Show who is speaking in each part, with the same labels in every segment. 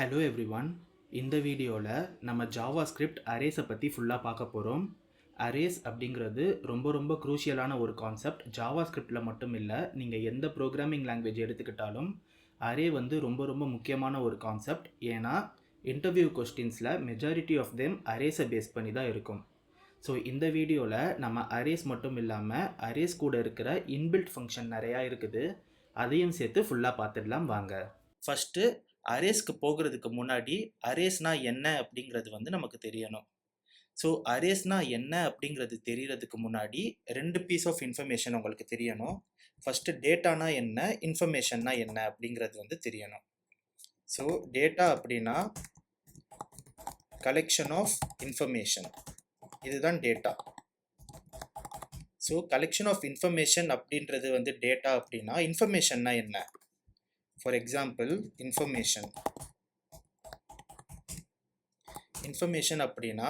Speaker 1: Hello everyone. இந்த வீடியோவில் நம்ம ஜாவா ஸ்கிரிப்ட் அரேஸை பற்றி ஃபுல்லாக பார்க்க போகிறோம். அரேஸ் அப்படிங்கிறது ரொம்ப ரொம்ப க்ரூஷியலான ஒரு கான்செப்ட். ஜாவா ஸ்கிரிப்டில் மட்டும் இல்லை, நீங்கள் எந்த ப்ரோக்ராமிங் லாங்குவேஜ் எடுத்துக்கிட்டாலும் அரே வந்து ரொம்ப ரொம்ப முக்கியமான ஒரு கான்செப்ட். ஏன்னா இன்டர்வியூ கொஸ்டின்ஸில் மெஜாரிட்டி ஆஃப் தெம் அரேஸை பேஸ் பண்ணி தான் இருக்கும். ஸோ இந்த வீடியோவில் நம்ம அரேஸ் மட்டும் இல்லாமல் அரேஸ் கூட இருக்கிற இன்பில்ட் ஃபங்க்ஷன் நிறையா இருக்குது, அதையும் சேர்த்து ஃபுல்லாக பார்த்துடலாம் வாங்க. ஃபஸ்ட்டு அரேஸ்க்கு போகிறதுக்கு முன்னாடி அரேஸ்னா என்ன அப்படிங்கிறது வந்து நமக்கு தெரியணும். ஸோ அரேஸ்னா என்ன அப்படிங்கிறது தெரியறதுக்கு முன்னாடி ரெண்டு பீஸ் ஆஃப் இன்ஃபர்மேஷன் உங்களுக்கு தெரியணும். ஃபஸ்ட்டு டேட்டானா என்ன, இன்ஃபர்மேஷன்னா என்ன அப்படிங்கிறது வந்து தெரியணும். ஸோ டேட்டா அப்படின்னா கலெக்ஷன் ஆஃப் இன்ஃபர்மேஷன், இதுதான் data. So collection of information அப்படின்றது வந்து டேட்டா அப்படின்னா இன்ஃபர்மேஷன்னா என்ன? ஃபார் எக்ஸாம்பிள் இன்ஃபர்மேஷன் அப்படின்னா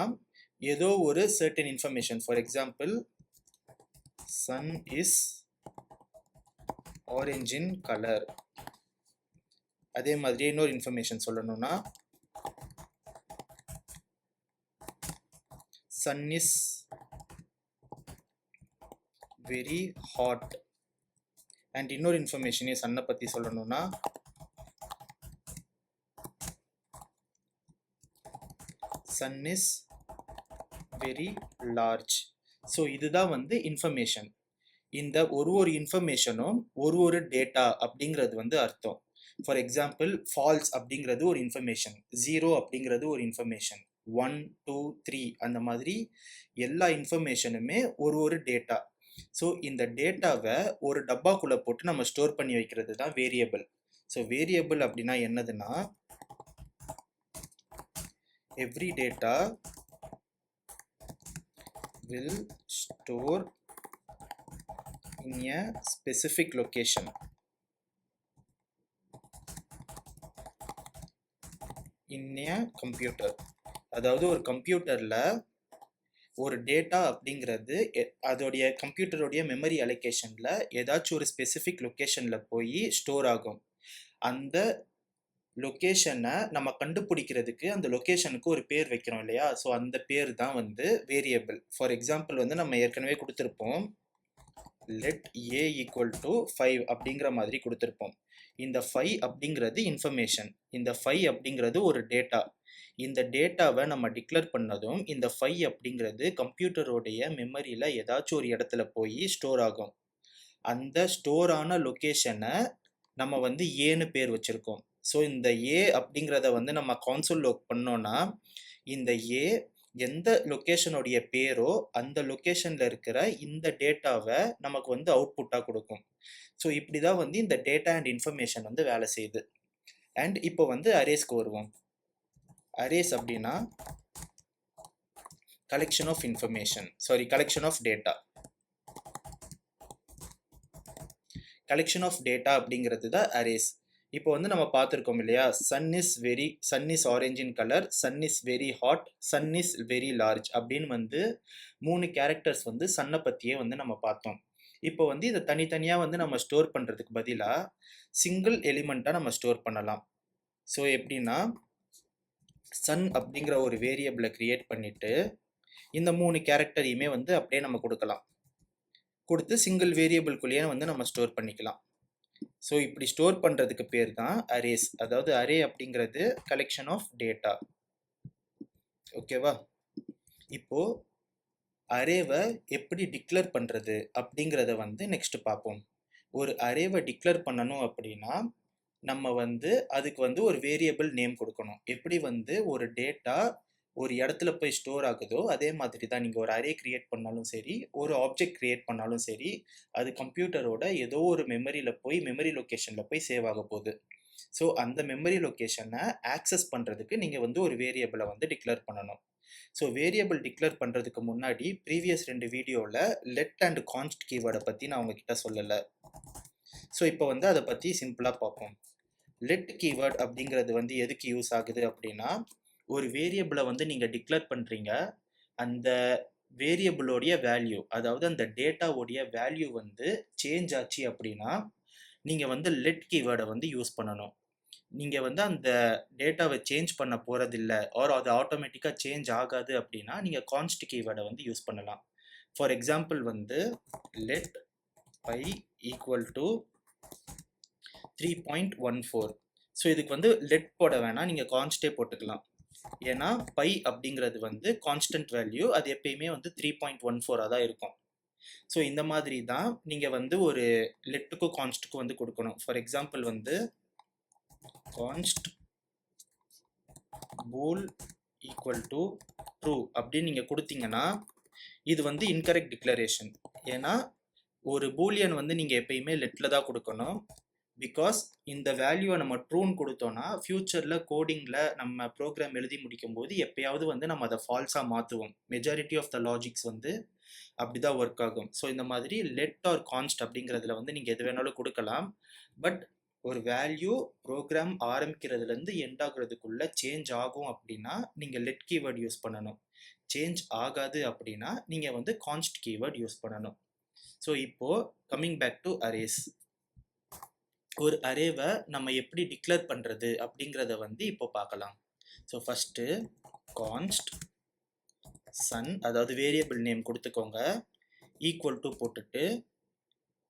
Speaker 1: ஏதோ ஒரு certain information. For example sun is orange in color. அதே மாதிரி இன்னொரு இன்ஃபர்மேஷன் சொல்லணும்னா sun is very hot. And இன்னொரு இன்ஃபர்மேஷனே சன்னை பற்றி சொல்லணும்னா sun is very large. So இதுதான் வந்து இன்ஃபர்மேஷன். இந்த ஒரு இன்ஃபர்மேஷனும் ஒரு டேட்டா அப்படிங்கிறது வந்து அர்த்தம். ஃபார் எக்ஸாம்பிள் ஃபால்ஸ் அப்படிங்கிறது ஒரு இன்ஃபர்மேஷன், 0 அப்படிங்கிறது ஒரு இன்ஃபர்மேஷன், 1 2 3 அந்த மாதிரி எல்லா இன்ஃபர்மேஷனுமே ஒரு டேட்டா. ஸோ இந்த டேட்டாவை ஒரு டப்பாக்குள்ளே போட்டு நம்ம ஸ்டோர் பண்ணி வைக்கிறது தான் வேரியபிள். ஸோ வேரியபிள் அப்படின்னா என்னதுன்னா, every data will store in a specific location. In a computer. அதாவது ஒரு கம்ப்யூட்டரில் ஒரு டேட்டா அப்படிங்கிறது அதோடைய கம்ப்யூட்டருடைய மெமரி அலோகேஷனில் ஏதாச்சும் ஒரு ஸ்பெசிஃபிக் லொக்கேஷனில் போய் ஸ்டோர் ஆகும். அந்த லொக்கேஷனை நம்ம கண்டுபிடிக்கிறதுக்கு அந்த லொக்கேஷனுக்கு ஒரு பேர் வைக்கிறோம் இல்லையா? ஸோ அந்த பேர் தான் வந்து வேரியபிள். ஃபார் எக்ஸாம்பிள் வந்து நம்ம ஏற்கனவே கொடுத்துருப்போம், லெட் ஏ ஈக்குவல் டு 5 அப்படிங்கிற மாதிரி கொடுத்துருப்போம். இந்த 5 அப்படிங்கிறது இன்ஃபர்மேஷன், இந்த 5 அப்படிங்கிறது ஒரு டேட்டா. இந்த டேட்டாவை நம்ம டிக்ளேர் பண்ணதும் இந்த 5 அப்படிங்கிறது கம்ப்யூட்டருடைய மெமரியில் ஏதாச்சும் ஒரு இடத்துல போய் ஸ்டோர் ஆகும். அந்த ஸ்டோரான லொக்கேஷனை நம்ம வந்து ஏன்னு பேர் வச்சுருக்கோம். ஸோ இந்த ஏ அப்படிங்கிறத வந்து நம்ம கான்சோல் லாக் பண்ணோன்னா இந்த ஏ எந்த லொக்கேஷனுடைய பேரோ அந்த லொக்கேஷனில் இருக்கிற இந்த டேட்டாவை நமக்கு வந்து அவுட்புட்டாக கொடுக்கும். ஸோ இப்படி தான் வந்து இந்த டேட்டா அண்ட் இன்ஃபர்மேஷன் வந்து வேலை செய்யுது. அண்ட் இப்போ வந்து அரேஸ்க்கு வருவோம். அரேஸ் அப்படின்னா collection of information, collection of data. Collection of data அப்படிங்கிறது தான் அரேஸ். இப்போ வந்து நம்ம பார்த்துருக்கோம் இல்லையா, sun is orange in color, sun is very hot, sun is very large அப்படின்னு வந்து 3 கேரக்டர்ஸ் வந்து சன்னை பற்றியே வந்து நம்ம பார்த்தோம். இப்போ வந்து இதை தனித்தனியாக வந்து நம்ம ஸ்டோர் பண்ணுறதுக்கு பதிலாக சிங்கிள் எலிமெண்ட்டாக நம்ம ஸ்டோர் பண்ணலாம். ஸோ எப்படின்னா, சன் அப்படிங்கிற ஒரு வேரியபிளை க்ரியேட் பண்ணிவிட்டு இந்த 3 கேரக்டரையுமே வந்து அப்படியே நம்ம கொடுத்து சிங்கிள் வேரியபிள்குள்ளேயே வந்து நம்ம ஸ்டோர் பண்ணிக்கலாம். ஸோ இப்படி ஸ்டோர் பண்ணுறதுக்கு பேர் தான் அரேஸ். அதாவது அரே அப்படிங்கிறது கலெக்ஷன் ஆஃப் டேட்டா. ஓகேவா? இப்போது அரேவை எப்படி டிக்ளேர் பண்ணுறது அப்படிங்கிறத வந்து நெக்ஸ்ட் பார்ப்போம். ஒரு அரேவை டிக்ளேர் பண்ணணும் அப்படின்னா நம்ம வந்து அதுக்கு வந்து ஒரு வேரியபிள் நேம் கொடுக்கணும். எப்படி வந்து ஒரு டேட்டா ஒரு இடத்துல போய் ஸ்டோர் ஆகுதோ அதே மாதிரி தான் நீங்கள் ஒரு அரே கிரியேட் பண்ணாலும் சரி, ஒரு ஆப்ஜெக்ட் கிரியேட் பண்ணாலும் சரி, அது கம்ப்யூட்டரோட ஏதோ ஒரு மெமரி லொக்கேஷனில் போய் சேவ் ஆக போகுது. ஸோ அந்த மெமரி லொக்கேஷனை ஆக்சஸ் பண்ணுறதுக்கு நீங்கள் வந்து ஒரு வேரியபிளை வந்து டிக்ளேர் பண்ணணும். ஸோ வேரியபிள் டிக்ளேர் பண்ணுறதுக்கு முன்னாடி ப்ரீவியஸ் 2 வீடியோவில் லெட் அண்ட் கான்ஸ்ட் கீவேர்டை பற்றி நான் உங்ககிட்ட சொல்லலை. ஸோ இப்போ வந்து அதை பற்றி சிம்பிளாக பார்ப்போம். லெட் கீவேர்ட் அப்படிங்கிறது வந்து எதுக்கு யூஸ் ஆகுது அப்படின்னா, ஒரு வேரியபிளை வந்து நீங்கள் டிக்ளேர் பண்ணுறீங்க, அந்த வேரியபிளோடைய வேல்யூ, அதாவது அந்த டேட்டாவோடைய வேல்யூ வந்து சேஞ்ச் ஆச்சு அப்படின்னா நீங்கள் வந்து லெட் கீவேர்டை வந்து யூஸ் பண்ணணும். நீங்கள் வந்து அந்த டேட்டாவை சேஞ்ச் பண்ண போகிறதில்ல ஆர் அது ஆட்டோமேட்டிக்காக சேஞ்ச் ஆகாது அப்படின்னா நீங்கள் கான்ஸ்ட் கீவேர்டை வந்து யூஸ் பண்ணலாம். ஃபார் எக்ஸாம்பிள் வந்து let pi equal to 3.14. So இதுக்கு வந்து லெட் போட வேணாம், நீங்கள் கான்ஸ்டே போட்டுக்கலாம். ஏன்னா பை அப்படிங்கிறது வந்து கான்ஸ்டன்ட் வேல்யூ, அது எப்பயுமே வந்து 3.14 தான் இருக்கும். ஸோ இந்த மாதிரி தான் நீங்கள் வந்து ஒரு லெட்டுக்கும் கான்ஸ்ட்டுக்கும் வந்து கொடுக்கணும். ஃபார் எக்ஸாம்பிள் வந்து கான்ஸ்ட் bool ஈக்குவல் டு ட்ரூ அப்படின்னு நீங்கள் கொடுத்தீங்கன்னா இது வந்து இன்கரெக்ட் டிக்ளரேஷன். ஏன்னா ஒரு பூலியன் வந்து நீங்கள் எப்பயுமே லெட்டில் தான் கொடுக்கணும். பிகாஸ் இந்த வேல்யூவை நம்ம ட்ரூன்னு கொடுத்தோன்னா ஃப்யூச்சரில் கோடிங்கில் நம்ம ப்ரோக்ராம் எழுதி முடிக்கும் போது எப்பயாவது வந்து நம்ம அதை ஃபால்ஸாக மாற்றுவோம். மெஜாரிட்டி ஆஃப் த லாஜிக்ஸ் வந்து அப்படி தான் ஒர்க் ஆகும். ஸோ இந்த மாதிரி லெட் ஆர் கான்ஸ்ட் அப்படிங்கிறதுல வந்து நீங்கள் எது வேணாலும் கொடுக்கலாம். பட் ஒரு வேல்யூ ப்ரோக்ராம் ஆரம்பிக்கிறதுலேருந்து எண்ட் ஆகுறதுக்குள்ளே சேஞ்ச் ஆகும் அப்படின்னா நீங்கள் லெட் கீவேர்ட் யூஸ் பண்ணணும். சேஞ்ச் ஆகாது அப்படின்னா நீங்கள் வந்து கான்ஸ்ட் கீவேர்ட் யூஸ் பண்ணணும். ஸோ இப்போது கம்மிங் பேக் டு அரேஸ், ஒரு அரேவை நம்ம எப்படி டிக்ளேர் பண்ணுறது அப்படிங்கிறத வந்து இப்போ பார்க்கலாம். ஸோ ஃபஸ்ட்டு கான்ஸ்ட் சன், அதாவது வேரியபிள் நேம் கொடுத்துக்கோங்க, ஈக்குவல் டு போட்டுட்டு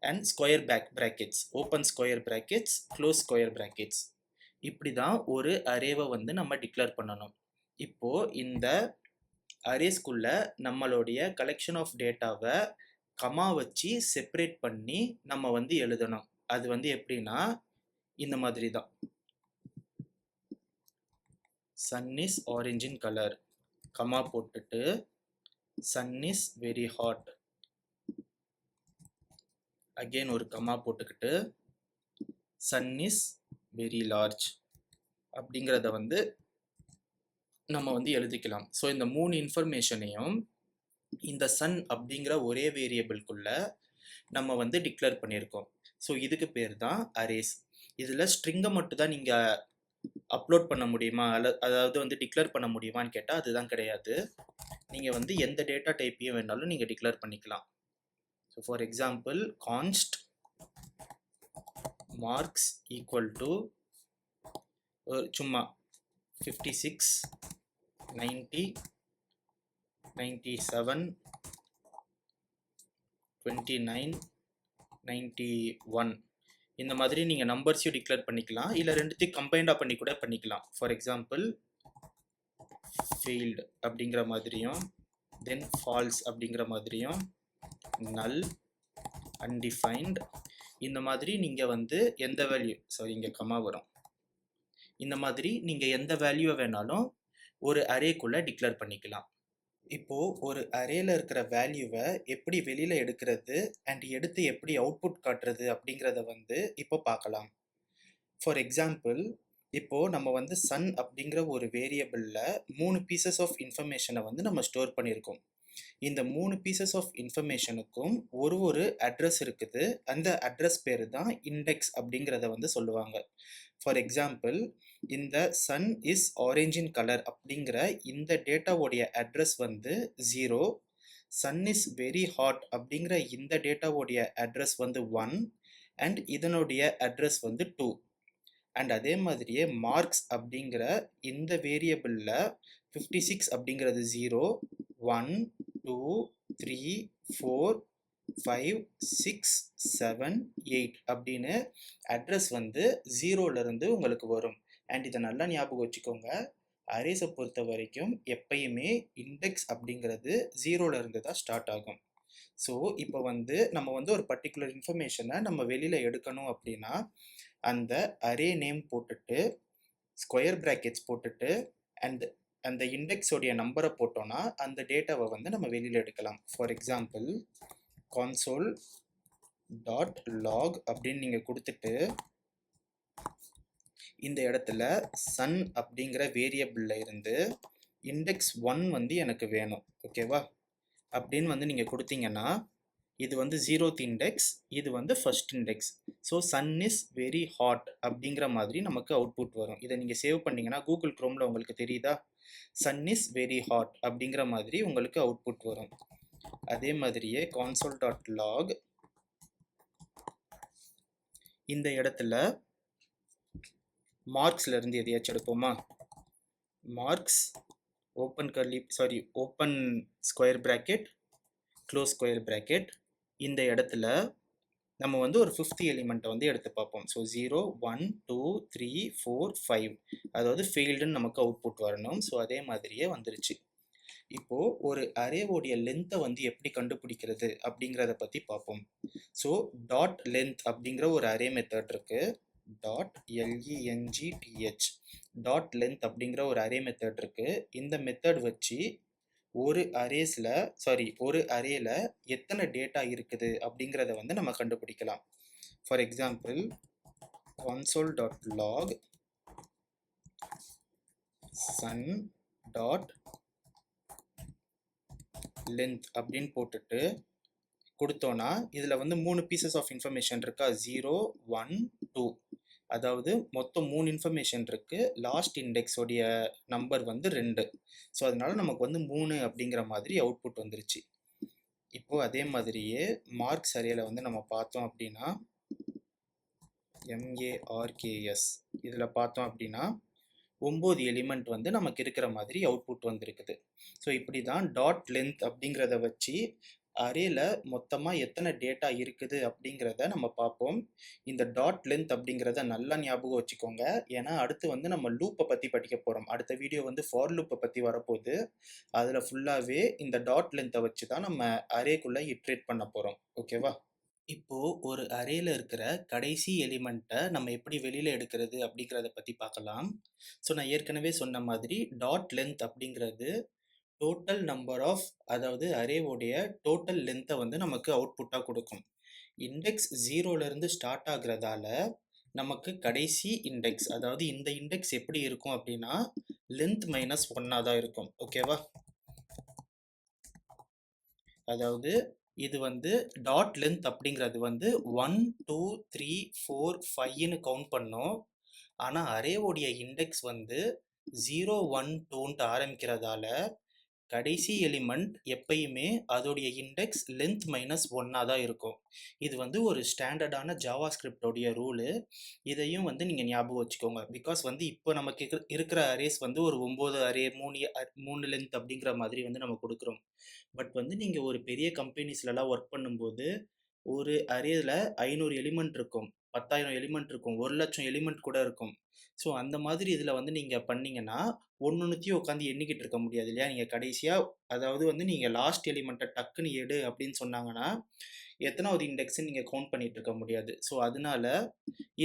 Speaker 1: and square brackets, open square brackets, close square brackets. இப்படி தான் ஒரு அரேவை வந்து நம்ம டிக்ளேர் பண்ணணும். இப்போது இந்த அரேஸ்குள்ள நம்மளுடைய கலெக்ஷன் ஆஃப் டேட்டாவை கமா வச்சு செப்பரேட் பண்ணி நம்ம வந்து எழுதணும். அது வந்து எப்படின்னா இந்த மாதிரி தான், sun is orange in colour, comma போட்டுட்டு sun is very hot, again ஒரு கமா போட்டுக்கிட்டு சன் இஸ் வெரி லார்ஜ் அப்படிங்கிறத வந்து நம்ம வந்து எழுதிக்கலாம். ஸோ இந்த 3 இன்ஃபர்மேஷனையும் இந்த சன் அப்படிங்கிற ஒரே வேரியபிள்குள்ள நம்ம வந்து டிக்ளேர் பண்ணியிருக்கோம். ஸோ இதுக்கு பேர் தான் அரேஸ். இதில் ஸ்ட்ரிங்கை மட்டும் தான் நீங்கள் அப்லோட் பண்ண முடியுமா, அதாவது வந்து டிக்ளேர் பண்ண முடியுமான்னு கேட்டால் அதுதான் கிடையாது. நீங்கள் வந்து எந்த டேட்டா டைப்பையும் வேணாலும் நீங்கள் டிக்ளேர் பண்ணிக்கலாம். So for example const marks equal to சும்மா 56, 90, 97, 29, 91 இந்த மாதிரி நீங்கள் நம்பர்ஸையும் டிக்ளேர் பண்ணிக்கலாம். இல்லை ரெண்டுத்தையும் கம்பைண்டாக பண்ணி கூட பண்ணிக்கலாம். ஃபார் எக்ஸாம்பிள் ஃபெயில்டு அப்படிங்கிற மாதிரியும், தென் ஃபால்ஸ் அப்படிங்கிற மாதிரியும், நல், அன்டிஃபைன்ட், இந்த மாதிரி நீங்கள் வந்து எந்த வேல்யூ, சாரி இங்கே கமா வரும், இந்த மாதிரி நீங்கள் எந்த வேல்யூவை வேணாலும் ஒரு அரேக்குள்ளே டிக்ளேர் பண்ணிக்கலாம். இப்போது ஒரு அரேல இருக்கிற வேல்யூவை எப்படி வெளியில் எடுக்கிறது அண்ட் எடுத்து எப்படி அவுட்புட் காட்டுறது அப்படிங்கிறத வந்து இப்போ பார்க்கலாம். ஃபார் எக்ஸாம்பிள் இப்போது நம்ம வந்து சன் அப்படிங்கிற ஒரு வேரியபிளில் 3 பீசஸ் ஆஃப் இன்ஃபர்மேஷனை வந்து நம்ம ஸ்டோர் பண்ணியிருக்கோம். இந்த 3 பீசஸ் ஆஃப் இன்ஃபர்மேஷனுக்கும் ஒரு அட்ரஸ் இருக்குது. அந்த அட்ரஸ் பேர் தான் இண்டெக்ஸ் அப்படிங்கிறத வந்து சொல்லுவாங்க. ஃபார் எக்ஸாம்பிள் இந்த sun is orange in colour அப்படிங்கிற இந்த டேட்டாவோடைய அட்ரஸ் வந்து 0, சன் இஸ் வெரி ஹாட் அப்படிங்கிற இந்த டேட்டாவோடைய அட்ரஸ் வந்து 1 அண்ட் இதனுடைய அட்ரஸ் வந்து 2. அண்ட் அதே மாதிரியே மார்க்ஸ் அப்படிங்கிற இந்த வேரியபிளில் 56 அப்படிங்கிறது 0, 1, 2, 3, 4, 5, 6, 7, 8 அப்படின்னு அட்ரஸ் வந்து 0லேருந்து உங்களுக்கு வரும். அண்ட் இதை நல்லா ஞாபகம் வச்சுக்கோங்க, அரேஸை பொறுத்த வரைக்கும் எப்பயுமே இண்டெக்ஸ் அப்படிங்கிறது 0லேருந்து தான் ஸ்டார்ட் ஆகும். ஸோ இப்போ வந்து நம்ம வந்து ஒரு பர்டிகுலர் இன்ஃபர்மேஷனை நம்ம வெளியில் எடுக்கணும் அப்படின்னா அந்த அரே நேம் போட்டுட்டு ஸ்கொயர் பிராக்கெட்ஸ் போட்டுட்டு அண்ட் அந்த இண்டெக்ஸோடைய நம்பரை போட்டோன்னா அந்த டேட்டாவை வந்து நம்ம வெளியில் எடுக்கலாம். ஃபார் எக்ஸாம்பிள் console.log அப்படின்னு நீங்கள் கொடுத்துட்டு இந்த இடத்துல சன் அப்படிங்கிற வேரியபிளில் இருந்து இண்டெக்ஸ் 1 வந்து எனக்கு வேணும், ஓகேவா, அப்படின்னு வந்து நீங்கள் கொடுத்தீங்கன்னா இது வந்து 0th இண்டெக்ஸ், இது வந்து first index. So sun is very hot அப்படிங்கிற மாதிரி நமக்கு அவுட்புட் வரும். இதை நீங்கள் சேவ் பண்ணிங்கன்னா கூகுள் க்ரோமில் உங்களுக்கு தெரியுதா, சன் இஸ் வெரி ஹாட் அப்படிங்கிற மாதிரி உங்களுக்கு அவுட்புட் வரும். அதே மாதிரியே console.log இந்த இடத்துல மார்க்ஸ்ல இருந்து எதையாச்சும் எடுப்போமா? Marks open square bracket close square bracket. இந்த இடத்துல நம்ம வந்து ஒரு 5th எலிமெண்ட்டை வந்து எடுத்து பார்ப்போம். ஸோ 0 1 2 3 4 5, அதாவது ஃபெயில்டுன்னு நமக்கு அவுட்புட் வரணும். ஸோ அதே மாதிரியே வந்துருச்சு. இப்போ ஒரு அரேவோடைய லென்த்தை வந்து எப்படி கண்டுபிடிக்கிறது அப்படிங்கிறத பற்றி பார்ப்போம். ஸோ டாட் லென்த் அப்படிங்கிற ஒரு அரே மெத்தட் இருக்கு. டாட் LENGTH டாட் லென்த் அப்படிங்கிற ஒரு அரே மெத்தட் இருக்கு. இந்த மெத்தட் வச்சு ஒரு அரேல எத்தனை டேட்டா இருக்குது அப்படிங்கிறத வந்து நம்ம கண்டுபிடிக்கலாம். For example console.log sun dot length அப்படின்னு போட்டுட்டு கொடுத்தோன்னா இதில் வந்து 3 பீசஸ் ஆஃப் இன்ஃபர்மேஷன் இருக்கா, 0 1 2, அதாவது மொத்தம் 3 இன்ஃபர்மேஷன் இருக்கு. லாஸ்ட் இண்டெக்ஸோடைய நம்பர் வந்து 2. ஸோ அதனால நமக்கு வந்து 3 அப்படிங்கிற மாதிரி அவுட்புட் வந்துருச்சு. இப்போ அதே மாதிரியே மார்க்ஸ் அரேல வந்து நம்ம பார்த்தோம் அப்படின்னா MARKS இதில் பார்த்தோம் அப்படின்னா 9 எலிமெண்ட் வந்து நமக்கு இருக்கிற மாதிரி அவுட்புட் வந்துருக்குது. ஸோ இப்படி தான் டாட் லென்த் அப்படிங்கிறத வச்சு அரேல மொத்தமாக எத்தனை டேட்டா இருக்குது அப்படிங்கிறத நம்ம பார்ப்போம். இந்த டாட் லென்த் அப்படிங்கிறத நல்லா ஞாபகம் வச்சுக்கோங்க. ஏன்னா அடுத்து வந்து நம்ம லூப்பை பற்றி படிக்க போகிறோம். அடுத்த வீடியோ வந்து ஃபார் லூப்பை பற்றி வரப்போகுது. அதில் ஃபுல்லாகவே இந்த டாட் லென்த்தை வச்சு தான் நம்ம அரேக்குள்ளே இட்ரேட் பண்ண போகிறோம். ஓகேவா? இப்போது ஒரு அரேல இருக்கிற கடைசி எலிமெண்ட்டை நம்ம எப்படி வெளியில் எடுக்கிறது அப்படிங்கிறத பற்றி பார்க்கலாம். ஸோ நான் ஏற்கனவே சொன்ன மாதிரி டாட் லென்த் அப்படிங்கிறது டோட்டல் நம்பர் ஆஃப், அதாவது அரேவோடைய டோட்டல் லென்த்தை வந்து நமக்கு அவுட்புட்டாக கொடுக்கும். இண்டெக்ஸ் 0லேருந்து ஸ்டார்ட் ஆகுறதால நமக்கு கடைசி இண்டெக்ஸ், அதாவது இந்த இண்டெக்ஸ் எப்படி இருக்கும் அப்படின்னா லென்த் மைனஸ் 1 தான் இருக்கும். ஓகேவா? அதாவது இது வந்து டாட் லென்த் அப்படிங்கிறது வந்து 1 2 3 4 5ன்னு கவுண்ட் பண்ணோம். ஆனால் அரேவோடைய இண்டெக்ஸ் வந்து 0 1 2ன்ட்டு ஆரம்பிக்கிறதால கடைசி எலிமெண்ட் எப்பயுமே அதோடைய இண்டெக்ஸ் லென்த் மைனஸ் 1 தான் இருக்கும். இது வந்து ஒரு ஸ்டாண்டர்டான ஜாவா ஸ்கிரிப்டோடைய ரூலு. இதையும் வந்து நீங்கள் ஞாபகம் வச்சுக்கோங்க. பிகாஸ் வந்து இப்போ நமக்கு இருக்கிற அரேஸ் வந்து ஒரு 9 அரே 3 லென்த் அப்படிங்கிற மாதிரி வந்து நம்ம கொடுக்குறோம். பட் வந்து நீங்கள் ஒரு பெரிய கம்பெனிஸ்லலாம் ஒர்க் பண்ணும்போது ஒரு அரேல 500 எலிமெண்ட் இருக்கும், 10,000 எலிமெண்ட் இருக்கும், 1,00,000 எலிமெண்ட் கூட இருக்கும். ஸோ அந்த மாதிரி இதில் வந்து நீங்கள் பண்ணீங்கன்னா ஒன்றுத்தையும் உட்காந்து எண்ணிக்கிட்டு இருக்க முடியாது இல்லையா? நீங்கள் கடைசியாக, அதாவது வந்து நீங்கள் லாஸ்ட் எலிமெண்ட்டை டக்குன்னு எடு அப்படின்னு சொன்னாங்கன்னா எத்தனாவது இண்டெக்ஸ்ன்னு நீங்கள் கவுண்ட் பண்ணிட்டு இருக்க முடியாது. ஸோ அதனால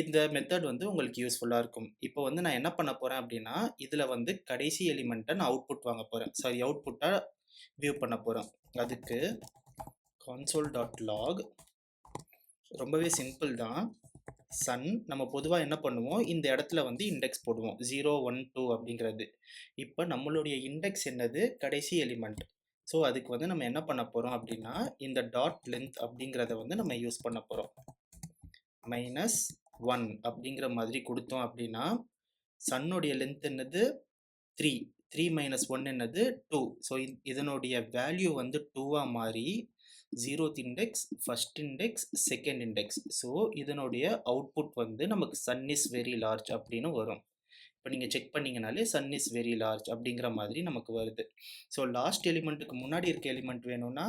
Speaker 1: இந்த மெத்தட் வந்து உங்களுக்கு யூஸ்ஃபுல்லாக இருக்கும். இப்போ வந்து நான் என்ன பண்ண போகிறேன் அப்படின்னா இதில் வந்து கடைசி எலிமெண்ட்டை நான் அவுட்புட்டாக வியூ பண்ண போகிறேன். அதுக்கு console.log ரொம்பவே சிம்பிள் தான். சன் நம்ம பொதுவாக என்ன பண்ணுவோம், இந்த இடத்துல வந்து இண்டெக்ஸ் போடுவோம் 0 1 2 அப்படிங்கிறது. இப்போ நம்மளுடைய இண்டெக்ஸ் என்னது, கடைசி எலிமெண்ட். ஸோ அதுக்கு வந்து நம்ம என்ன பண்ண போகிறோம் அப்படின்னா இந்த டாட் லென்த் அப்படிங்கிறத வந்து நம்ம யூஸ் பண்ண போகிறோம். -1 அப்படிங்கிற மாதிரி கொடுத்தோம் அப்படின்னா சன்னுடைய லென்த் என்னது 3, 3 - 1 என்னது 2. ஸோ இதனுடைய வேல்யூ வந்து 2ஆக மாறி 0th index, first index, second index. So இதனுடைய அவுட்புட் வந்து நமக்கு சன் இஸ் வெரி லார்ஜ் அப்படின்னு வரும். இப்போ நீங்கள் செக் பண்ணிங்கனாலே சன் இஸ் வெரி லார்ஜ் அப்படிங்கிற மாதிரி நமக்கு வருது. ஸோ லாஸ்ட் எலிமெண்ட்டுக்கு முன்னாடி இருக்க எலிமெண்ட் வேணும்னா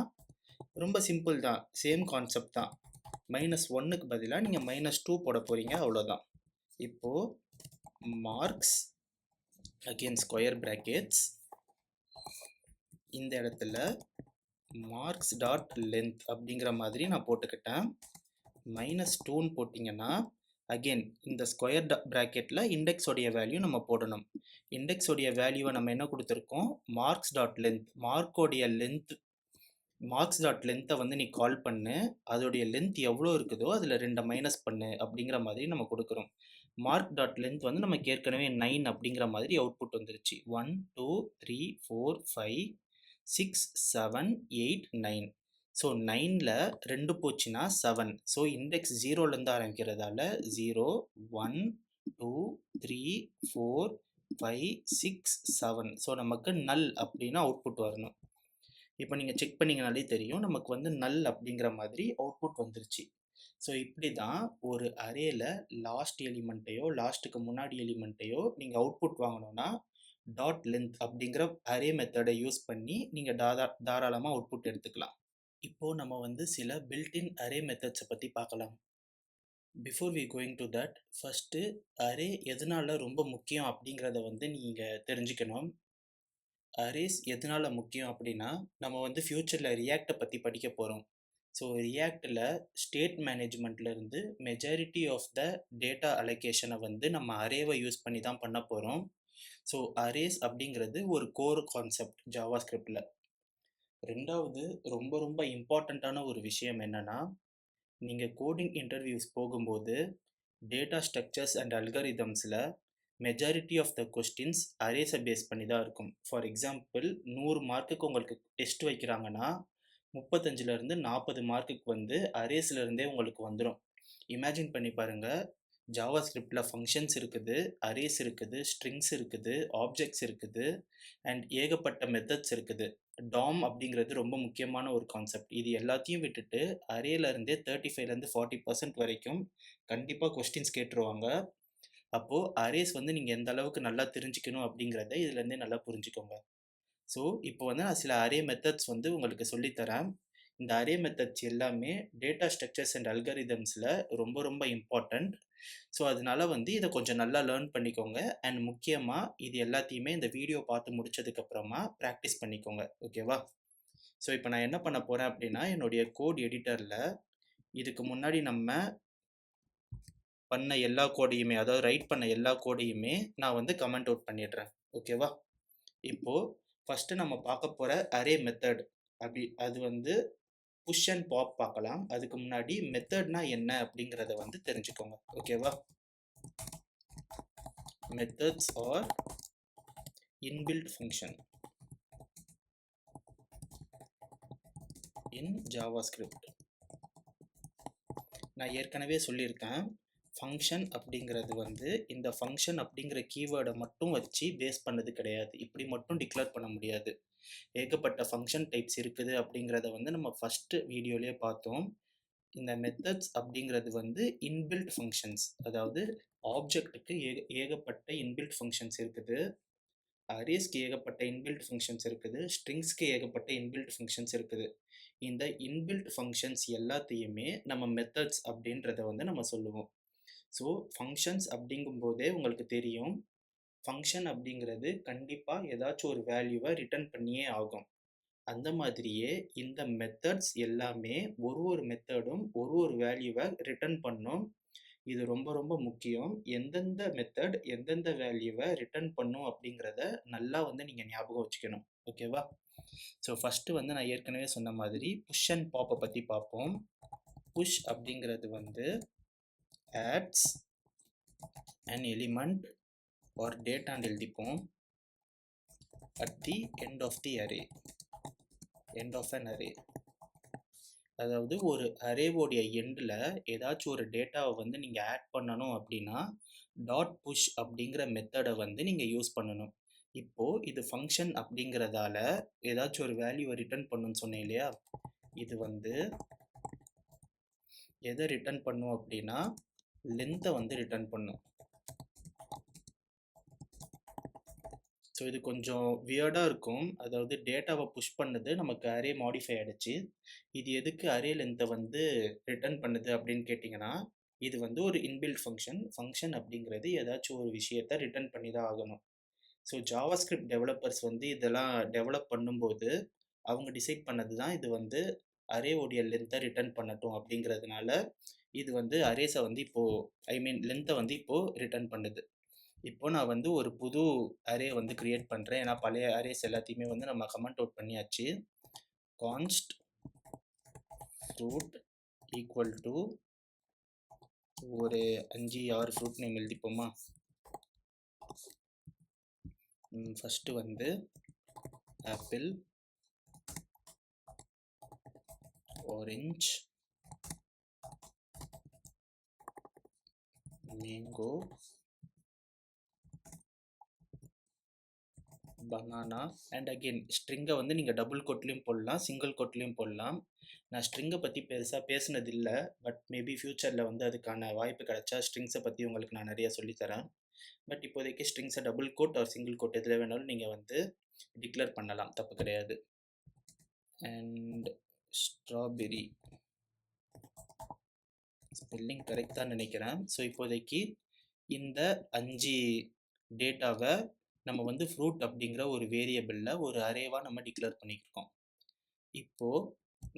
Speaker 1: ரொம்ப சிம்பிள் தான், சேம் கான்செப்ட் தான். -1க்கு பதிலாக நீங்கள் -2 போட போகிறீங்க, அவ்வளோதான். இப்போது மார்க்ஸ் அகெயின் ஸ்கொயர் பிராக்கெட்ஸ், இந்த இடத்துல மார்க்ஸ் டாட் லென்த் அப்படிங்கிற மாதிரி நான் போட்டுக்கிட்டேன். -2ன்னு போட்டிங்கன்னா அகெயின் இந்த ஸ்கொயர் ப்ராக்கெட்டில் இண்டெக்ஸோடைய வேல்யூ நம்ம போடணும். இண்டெக்ஸோடைய வேல்யூவை நம்ம என்ன கொடுத்துருக்கோம், marks dot length. Marks dot லென்த்தை வந்து நீ கால் பண்ணு, அதோடைய லென்த் எவ்வளோ இருக்குதோ அதில் 2 மைனஸ் பண்ணு அப்படிங்கிற மாதிரி நம்ம கொடுக்குறோம். மார்க் டாட் லென்த் வந்து நமக்கு ஏற்கனவே 9 அப்படிங்கிற மாதிரி அவுட்புட் வந்துருச்சு. 1 2 3 4 5 6 7 8 9. ஸோ 9ல் 2 போச்சுன்னா 7. ஸோ இண்டெக்ஸ் 0லேருந்து ஆரம்பிக்கிறதால 0 1 2 3 4 5 6 7. ஸோ நமக்கு நல் அப்படின்னு அவுட்புட் வரணும். இப்போ நீங்கள் செக் பண்ணிங்கனாலே தெரியும் நமக்கு வந்து நல் அப்படிங்கிற மாதிரி அவுட்புட் வந்துருச்சு. ஸோ இப்படி தான் ஒரு அரேல லாஸ்ட் எலிமெண்ட்டையோ லாஸ்ட்டுக்கு முன்னாடி எலிமெண்ட்டையோ நீங்கள் அவுட்புட் வாங்கணும்னா டாட் லென்த் அப்படிங்கிற அரே மெத்தடை யூஸ் பண்ணி நீங்கள் தாராளமாக அவுட்புட் எடுத்துக்கலாம். இப்போது நம்ம வந்து சில பில்ட்இன் அரே மெத்தட்ஸை பற்றி பார்க்கலாம். Before we going to that, first array எதனால ரொம்ப முக்கியம் அப்படிங்கிறத வந்து நீங்கள் தெரிஞ்சுக்கணும். அரேஸ் எதனால முக்கியம் அப்படின்னா, நம்ம வந்து ஃப்யூச்சரில் ரியாக்டை பற்றி படிக்க போகிறோம். ஸோ ரியாக்டில் ஸ்டேட் மேனேஜ்மெண்ட்லேருந்து மெஜாரிட்டி ஆஃப் த டேட்டா அலோகேஷனை வந்து நம்ம அரேவை யூஸ் பண்ணி தான் பண்ண போகிறோம். ஸோ அரேஸ் அப்படிங்கிறது ஒரு கோர் கான்செப்ட் ஜாவா ஸ்கிரிப்டில். ரெண்டாவது ரொம்ப ரொம்ப இம்பார்ட்டண்ட்டான ஒரு விஷயம் என்னென்னா, நீங்கள் கோடிங் இன்டர்வியூஸ் போகும்போது டேட்டா ஸ்ட்ரக்சர்ஸ் அண்ட் அல்காரிதம்ஸில் மெஜாரிட்டி ஆஃப் த கொஸ்டின்ஸ் அரேஸை பேஸ் பண்ணி தான் இருக்கும். ஃபார் எக்ஸாம்பிள் 100 மார்க்குக்கு உங்களுக்கு டெஸ்ட் வைக்கிறாங்கன்னா 35லேருந்து 40 மார்க்குக்கு வந்து அரேஸ்லேருந்தே உங்களுக்கு வந்துடும். இமேஜின் பண்ணி பாருங்கள், ஜாவா ஸ்கிரிப்டில் ஃபங்க்ஷன்ஸ் இருக்குது, அரேஸ் இருக்குது, ஸ்ட்ரிங்ஸ் இருக்குது, ஆப்ஜெக்ட்ஸ் இருக்குது அண்ட் ஏகப்பட்ட மெத்தட்ஸ் இருக்குது. டாம் அப்படிங்கிறது ரொம்ப முக்கியமான ஒரு கான்செப்ட். இது எல்லாத்தையும் விட்டுட்டு அரேலேருந்தே 35லேருந்து 40% வரைக்கும் கண்டிப்பாக கொஸ்டின்ஸ் கேட்டுருவாங்க. அப்போது அரேஸ் வந்து நீங்கள் எந்த அளவுக்கு நல்லா தெரிஞ்சுக்கணும் அப்படிங்கிறத இதுலேருந்தே நல்லா புரிஞ்சுக்கோங்க. ஸோ இப்போ வந்து நான் சில அரே மெத்தட்ஸ் வந்து உங்களுக்கு சொல்லித்தரேன். இந்த அரே மெத்தட்ஸ் எல்லாமே டேட்டா ஸ்ட்ரக்சர்ஸ் அண்ட் அல்காரிதம்ஸில் ரொம்ப ரொம்ப இம்பார்ட்டண்ட். ஸோ அதனால வந்து இதை கொஞ்சம் நல்லா லேர்ன் பண்ணிக்கோங்க. அண்ட் முக்கியமாக இது எல்லாத்தையுமே இந்த வீடியோ பார்த்து முடிச்சதுக்கப்புறமா ப்ராக்டிஸ் பண்ணிக்கோங்க. ஓகேவா? ஸோ இப்போ நான் என்ன பண்ண போகிறேன் அப்படின்னா, என்னுடைய கோட் எடிட்டரில் இதுக்கு முன்னாடி நம்ம பண்ண எல்லா கோடையுமே, அதாவது ரைட் பண்ண எல்லா கோடையுமே நான் வந்து கமெண்ட் அவுட் பண்ணிடுறேன். ஓகேவா? இப்போது ஃபஸ்ட்டு நம்ம பார்க்க போகிற அரே மெத்தட் அது வந்து புஷ் அண்ட் பாப் பார்க்கலாம். அதுக்கு முன்னாடி மெத்தட்னா என்ன அப்படிங்கிறத வந்து தெரிஞ்சுக்கோங்க. ஓகேவா? மெத்தட்ஸ் ஆர் இன்பில்ட் ஃபங்க்ஷன் இன் ஜாவாஸ்கிரிப்ட். நான் ஏற்கனவே சொல்லியிருக்கேன், ஃபங்க்ஷன் அப்படிங்கிறது வந்து இந்த ஃபங்க்ஷன் அப்படிங்கிற கீவேர்டை மட்டும் வச்சு பேஸ் பண்ணது கிடையாது. இப்படி மட்டும் டிக்ளேர் பண்ண முடியாது. ஏகப்பட்ட ஃபங்க்ஷன் டைப்ஸ் இருக்குது அப்படிங்கிறத வந்து நம்ம ஃபஸ்ட்டு வீடியோலேயே பார்த்தோம். இந்த மெத்தட்ஸ் அப்படிங்கிறது வந்து இன்பில்ட் ஃபங்க்ஷன்ஸ், அதாவது ஆப்ஜெக்ட்டுக்கு ஏகப்பட்ட இன்பில்ட் ஃபங்க்ஷன்ஸ் இருக்குது, அரேஸ்க்கு ஏகப்பட்ட இன்பில்ட் ஃபங்க்ஷன்ஸ் இருக்குது, ஸ்ட்ரிங்ஸ்க்கு ஏகப்பட்ட இன்பில்ட் ஃபங்க்ஷன்ஸ் இருக்குது. இந்த இன்பில்ட் ஃபங்க்ஷன்ஸ் எல்லாத்தையுமே நம்ம மெத்தட்ஸ் அப்படின்றத வந்து நம்ம சொல்லுவோம். ஸோ ஃபங்க்ஷன்ஸ் அப்படிங்கும்போதே உங்களுக்கு தெரியும், ஃபங்க்ஷன் அப்படிங்கிறது கண்டிப்பாக ஏதாச்சும் ஒரு வேல்யூவை ரிட்டர்ன் பண்ணியே ஆகும். அந்த மாதிரியே இந்த மெத்தட்ஸ் எல்லாமே ஒரு மெத்தடும் ஒரு வேல்யூவை ரிட்டர்ன் பண்ணும். இது ரொம்ப ரொம்ப முக்கியம். எந்தெந்த மெத்தட் எந்தெந்த வேல்யூவை ரிட்டர்ன் பண்ணும் அப்படிங்கிறத நல்லா வந்து நீங்கள் ஞாபகம் வச்சுக்கணும். ஓகேவா? ஸோ ஃபஸ்ட்டு வந்து நான் ஏற்கனவே சொன்ன மாதிரி புஷ் அண்ட் பாப்பை பற்றி பார்ப்போம். புஷ் அப்படிங்கிறது வந்து adds an element or dataன்னு எழுதிப்போம் at the end of the array, end of an array. அதாவது ஒரு அரேவோடைய எண்டில் ஏதாச்சும் ஒரு டேட்டாவை வந்து நீங்கள் ஆட் பண்ணணும் அப்படின்னா டாட் புஷ் அப்படிங்கிற மெத்தடை வந்து நீங்கள் யூஸ் பண்ணணும். இப்போது இது ஃபங்க்ஷன் அப்படிங்கிறதால ஏதாச்சும் ஒரு வேல்யூவை ரிட்டர்ன் பண்ணணும்னு சொன்னேன் இல்லையா? இது வந்து எதை ரிட்டர்ன் பண்ணும் அப்படின்னா லென்த்தை வந்து ரிட்டர்ன் பண்ணும். ஸோ இது கொஞ்சம் வியர்டாக இருக்கும். அதாவது டேட்டாவை புஷ் பண்ணுது, நமக்கு அரே மாடிஃபை ஆகிடுச்சு. இது எதுக்கு அரே லென்த்தை வந்து ரிட்டர்ன் பண்ணுது அப்படின்னு கேட்டிங்கன்னா, இது வந்து ஒரு இன்பில்ட் ஃபங்க்ஷன் அப்படிங்கிறது ஏதாச்சும் ஒரு விஷயத்தை ரிட்டர்ன் பண்ணி தான் ஆகணும். ஸோ ஜாவாஸ்கிரிப்ட் டெவலப்பர்ஸ் வந்து இதெல்லாம் டெவலப் பண்ணும்போது அவங்க டிசைட் பண்ணது தான் இது வந்து அரேவோடைய லென்த்தை ரிட்டர்ன் பண்ணட்டும் அப்படிங்கிறதுனால இது வந்து அரேஸை வந்து இப்போது லென்த்தை வந்து இப்போது ரிட்டர்ன் பண்ணுது. இப்போ நான் வந்து ஒரு புது அரே வந்து கிரியேட் பண்ணுறேன். ஏன்னா பழைய அரேஸ் எல்லாத்தையுமே வந்து நம்ம கமெண்ட் அவுட் பண்ணியாச்சு. கான்ஸ்ட் ஃப்ரூட் ஈக்குவல் டு ஒரு 5-6 ஃப்ரூட் நேம் எழுதிப்போமா? ஃபஸ்ட்டு வந்து apple, orange, mango, banana. And again ஸ்ட்ரிங்கை வந்து நீங்கள் டபுள் கோட்லேயும் போடலாம், சிங்கிள் கோட்லேயும் போடலாம். நான் ஸ்ட்ரிங்கை பற்றி பெருசாக பேசுனது இல்லை, பட் மேபி ஃப்யூச்சரில் வந்து அதுக்கான வாய்ப்பு கிடைச்சா ஸ்ட்ரிங்ஸை பற்றி உங்களுக்கு நான் நிறைய சொல்லித்தரேன். பட் இப்போதைக்கு ஸ்ட்ரிங்ஸை டபுள் கோட் ஒரு சிங்கிள் கோட் எதில் வேணாலும் நீங்கள் வந்து டிக்ளேர் பண்ணலாம், தப்பு கிடையாது. அண்ட் ஸ்ட்ராபெரி ஸ்பெல்லிங் கரெக்டாக நினைக்கிறேன். ஸோ இப்போதைக்கு இந்த 5 டேட்டாவை நம்ம வந்து ஃப்ரூட் அப்படிங்கிற ஒரு வேரியபிளில் ஒரு அரேவாக நம்ம டிக்ளேர் பண்ணியிருக்கோம். இப்போது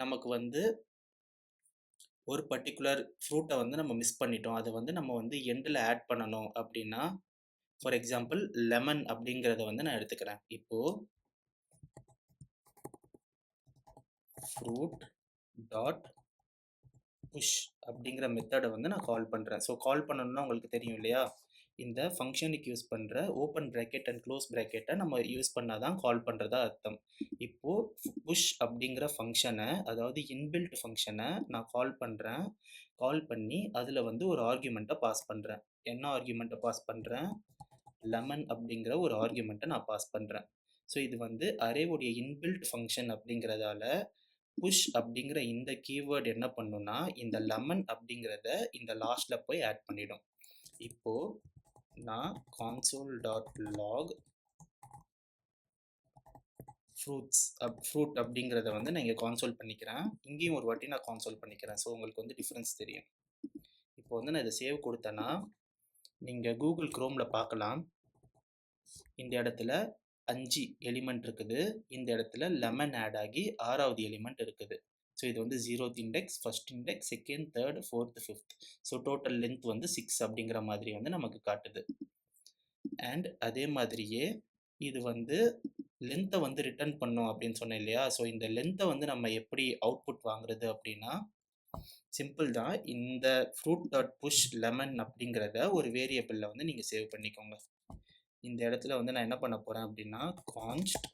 Speaker 1: நமக்கு வந்து ஒரு பர்டிகுலர் ஃப்ரூட்டை வந்து நம்ம மிஸ் பண்ணிட்டோம், அதை வந்து நம்ம வந்து எண்டில் ஆட் பண்ணணும் அப்படின்னா, ஃபார் எக்ஸாம்பிள் லெமன் அப்படிங்கிறத வந்து நான் எடுத்துக்கிறேன். இப்போது ஃப்ரூட் டாட் புஷ் அப்படிங்கிற மெத்தடை வந்து நான் கால் பண்ணுறேன். ஸோ கால் பண்ணணும்னா உங்களுக்கு தெரியும் இல்லையா, இந்த ஃபங்க்ஷனுக்கு யூஸ் பண்ணுற ஓப்பன் ப்ராக்கெட் அண்ட் க்ளோஸ் ப்ராக்கெட்டை நம்ம யூஸ் பண்ணால் தான் கால் பண்ணுறதா அர்த்தம். இப்போது புஷ் அப்படிங்கிற ஃபங்க்ஷனை, அதாவது இன்பில்ட் ஃபங்க்ஷனை நான் கால் பண்ணுறேன். கால் பண்ணி அதில் வந்து ஒரு ஆர்குமெண்ட்டை பாஸ் பண்ணுறேன். என்ன ஆர்குமெண்ட்டை பாஸ் பண்ணுறேன்? லெமன் அப்படிங்கிற ஒரு ஆர்குமெண்ட்டை நான் பாஸ் பண்ணுறேன். ஸோ இது வந்து அரேவுடைய இன்பில்ட் ஃபங்க்ஷன் அப்படிங்கிறதால புஷ் அப்படிங்கிற இந்த கீவேர்டு என்ன பண்ணுன்னா, இந்த லெமன் அப்படிங்கிறத இந்த லாஸ்ட்டில் போய் ஆட் பண்ணிடும். இப்போது நான் console.log ஃப்ரூட் அப்படிங்கிறத வந்து நான் இங்கே கான்சோல் பண்ணிக்கிறேன். இங்கேயும் ஒரு வாட்டி நான் கான்சோல் பண்ணிக்கிறேன். ஸோ உங்களுக்கு வந்து டிஃப்ரென்ஸ் தெரியும். இப்போ வந்து நான் இதை சேவ் கொடுத்தேன்னா நீங்கள் கூகுள் க்ரோமில் பார்க்கலாம், இந்த இடத்துல 5 எலிமெண்ட் இருக்குது, இந்த இடத்துல லெமன் ஆட் ஆகி 6வது எலிமெண்ட் இருக்குது. ஸோ இது வந்து 0th index, first index, second, third, fourth, fifth. So total length வந்து 6 அப்படிங்கிற மாதிரி வந்து நமக்கு காட்டுது. அண்ட் அதே மாதிரியே இது வந்து லென்த்தை வந்து ரிட்டர்ன் பண்ணோம் அப்படின்னு சொன்னேன் இல்லையா. ஸோ இந்த லென்த்தை வந்து நம்ம எப்படி அவுட்புட் வாங்குறது அப்படின்னா சிம்பிள் தான். இந்த ஃப்ரூட் டாட் புஷ் லெமன் அப்படிங்கிறத ஒரு வேரியபிளில் வந்து நீங்கள் சேவ் பண்ணிக்கோங்க. இந்த இடத்துல வந்து நான் என்ன பண்ண போகிறேன் அப்படின்னா கான்ஸ்ட்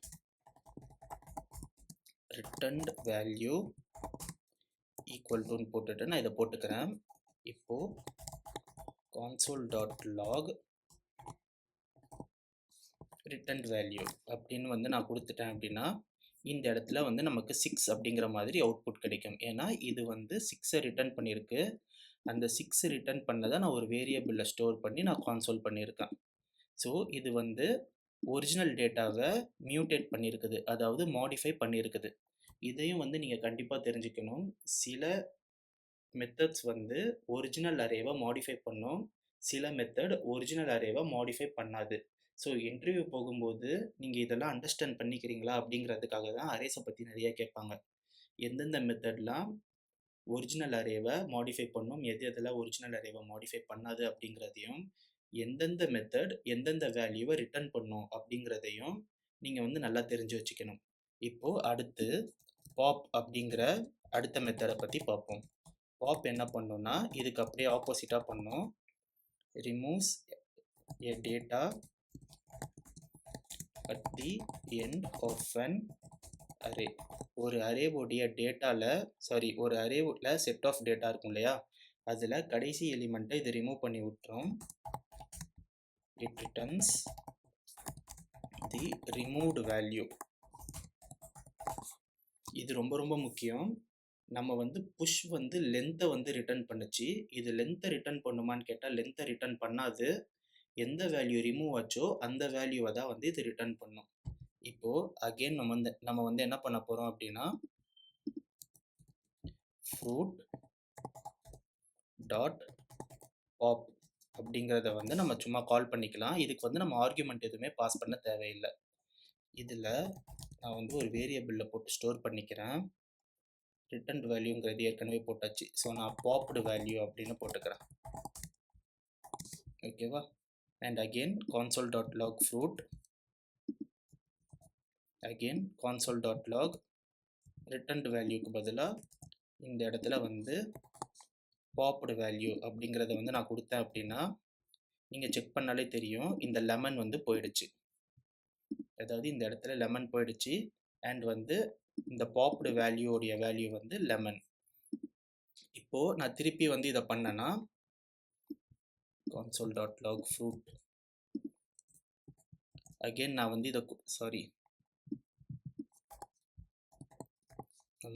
Speaker 1: ரிட்டர்ன்ட் வேல்யூ ஈக்குவல் டுன்னு போட்டுட்டு நான் இதை போட்டுக்கிறேன். இப்போது console.log ரிட்டர்ன் வேல்யூ அப்படின்னு வந்து நான் கொடுத்துட்டேன் அப்படின்னா இந்த இடத்துல வந்து நமக்கு 6 அப்படிங்கிற மாதிரி அவுட்புட் கிடைக்கும். ஏன்னா இது வந்து 6 ரிட்டர்ன் பண்ணியிருக்கு. அந்த 6 ரிட்டர்ன் பண்ணதை நான் ஒரு வேரியபிளில் ஸ்டோர் பண்ணி நான் கான்சோல் பண்ணியிருக்கேன். ஸோ இது வந்து ஒரிஜினல் டேட்டாவை மியூட்டேட் பண்ணியிருக்குது, அதாவது மாடிஃபை பண்ணியிருக்குது. இதையும் வந்து நீங்கள் கண்டிப்பாக தெரிஞ்சுக்கணும். சில மெத்தட்ஸ் வந்து ஒரிஜினல் அரேவை மாடிஃபை பண்ணும், சில மெத்தட் ஒரிஜினல் அரேவை மாடிஃபை பண்ணாது. ஸோ இன்டர்வியூ போகும்போது நீங்கள் இதெல்லாம் அண்டர்ஸ்டாண்ட் பண்ணிக்கிறீங்களா அப்படிங்கிறதுக்காக தான் அரேஸை பற்றி நிறைய கேட்பாங்க. எந்தெந்த மெத்தட்லாம் ஒரிஜினல் அரேவை மாடிஃபை பண்ணும், எதெல்லாம் ஒரிஜினல் அரேவை மாடிஃபை பண்ணாது அப்படிங்கிறதையும், எந்தெந்த மெத்தட் எந்தெந்த வேல்யூவை ரிட்டர்ன் பண்ணும் அப்படிங்கிறதையும் நீங்கள் வந்து நல்லா தெரிஞ்சு வச்சுக்கணும். இப்போது அடுத்து பாப் அப்படிங்கிற அடுத்த மெத்தடை பற்றி பார்ப்போம். பாப் என்ன பண்ணுன்னா இதுக்கு அப்படியே ஆப்போசிட்டாக பண்ணும். Removes a data at the end of an array. ஒரு அரேவுடைய டேட்டாவில் ஒரு அரேவில் செட் ஆஃப் டேட்டா இருக்கும் இல்லையா, அதில் கடைசி எலிமெண்ட்டை இது ரிமூவ் பண்ணி விட்டுரும். It returns the removed value. இது ரொம்ப ரொம்ப முக்கியம். நம்ம வந்து புஷ் வந்து லென்த்தை வந்து ரிட்டர்ன் பண்ணுச்சு, இது லென்த்தை ரிட்டர்ன் பண்ணுமான்னு கேட்டால் லென்த்தை ரிட்டர்ன் பண்ணாது. எந்த வேல்யூ ரிமூவ் ஆச்சோ அந்த வேல்யூவை தான் வந்து இது ரிட்டர்ன் பண்ணும். இப்போது அகெயின் நம்ம வந்து என்ன பண்ண போகிறோம் அப்படின்னா ஃப்ரூட் டாட் பாப் அப்படிங்கிறத வந்து நம்ம சும்மா கால் பண்ணிக்கலாம். இதுக்கு வந்து நம்ம ஆர்குமெண்ட் எதுவுமே பாஸ் பண்ண தேவையில்லை. இதில் நான் வந்து ஒரு வேரியபிளில் போட்டு ஸ்டோர் பண்ணிக்கிறேன். ரிட்டர்ன் வேல்யூங்கிறது ஏற்கனவே போட்டாச்சு. ஸோ நான் பாப்டு வேல்யூ அப்படின்னு போட்டுக்கிறேன். ஓகேவா? And again console.log fruit, again console.log returned வேல்யூக்கு பதிலாக இந்த இடத்துல வந்து பாப்டு வேல்யூ அப்படிங்கிறத வந்து நான் கொடுத்தேன் அப்படின்னா நீங்கள் செக் பண்ணாலே தெரியும், இந்த லெமன் வந்து போயிடுச்சு. அதாவது இந்த இடத்துல லெமன் போயிடுச்சு. அண்ட் வந்து இந்த பாப்டு வேல்யூடைய வேல்யூ வந்து லெமன். இப்போது நான் திருப்பி வந்து இதை பண்ணேன்னா console.log fruit அகெயின் நான் வந்து இதை சாரி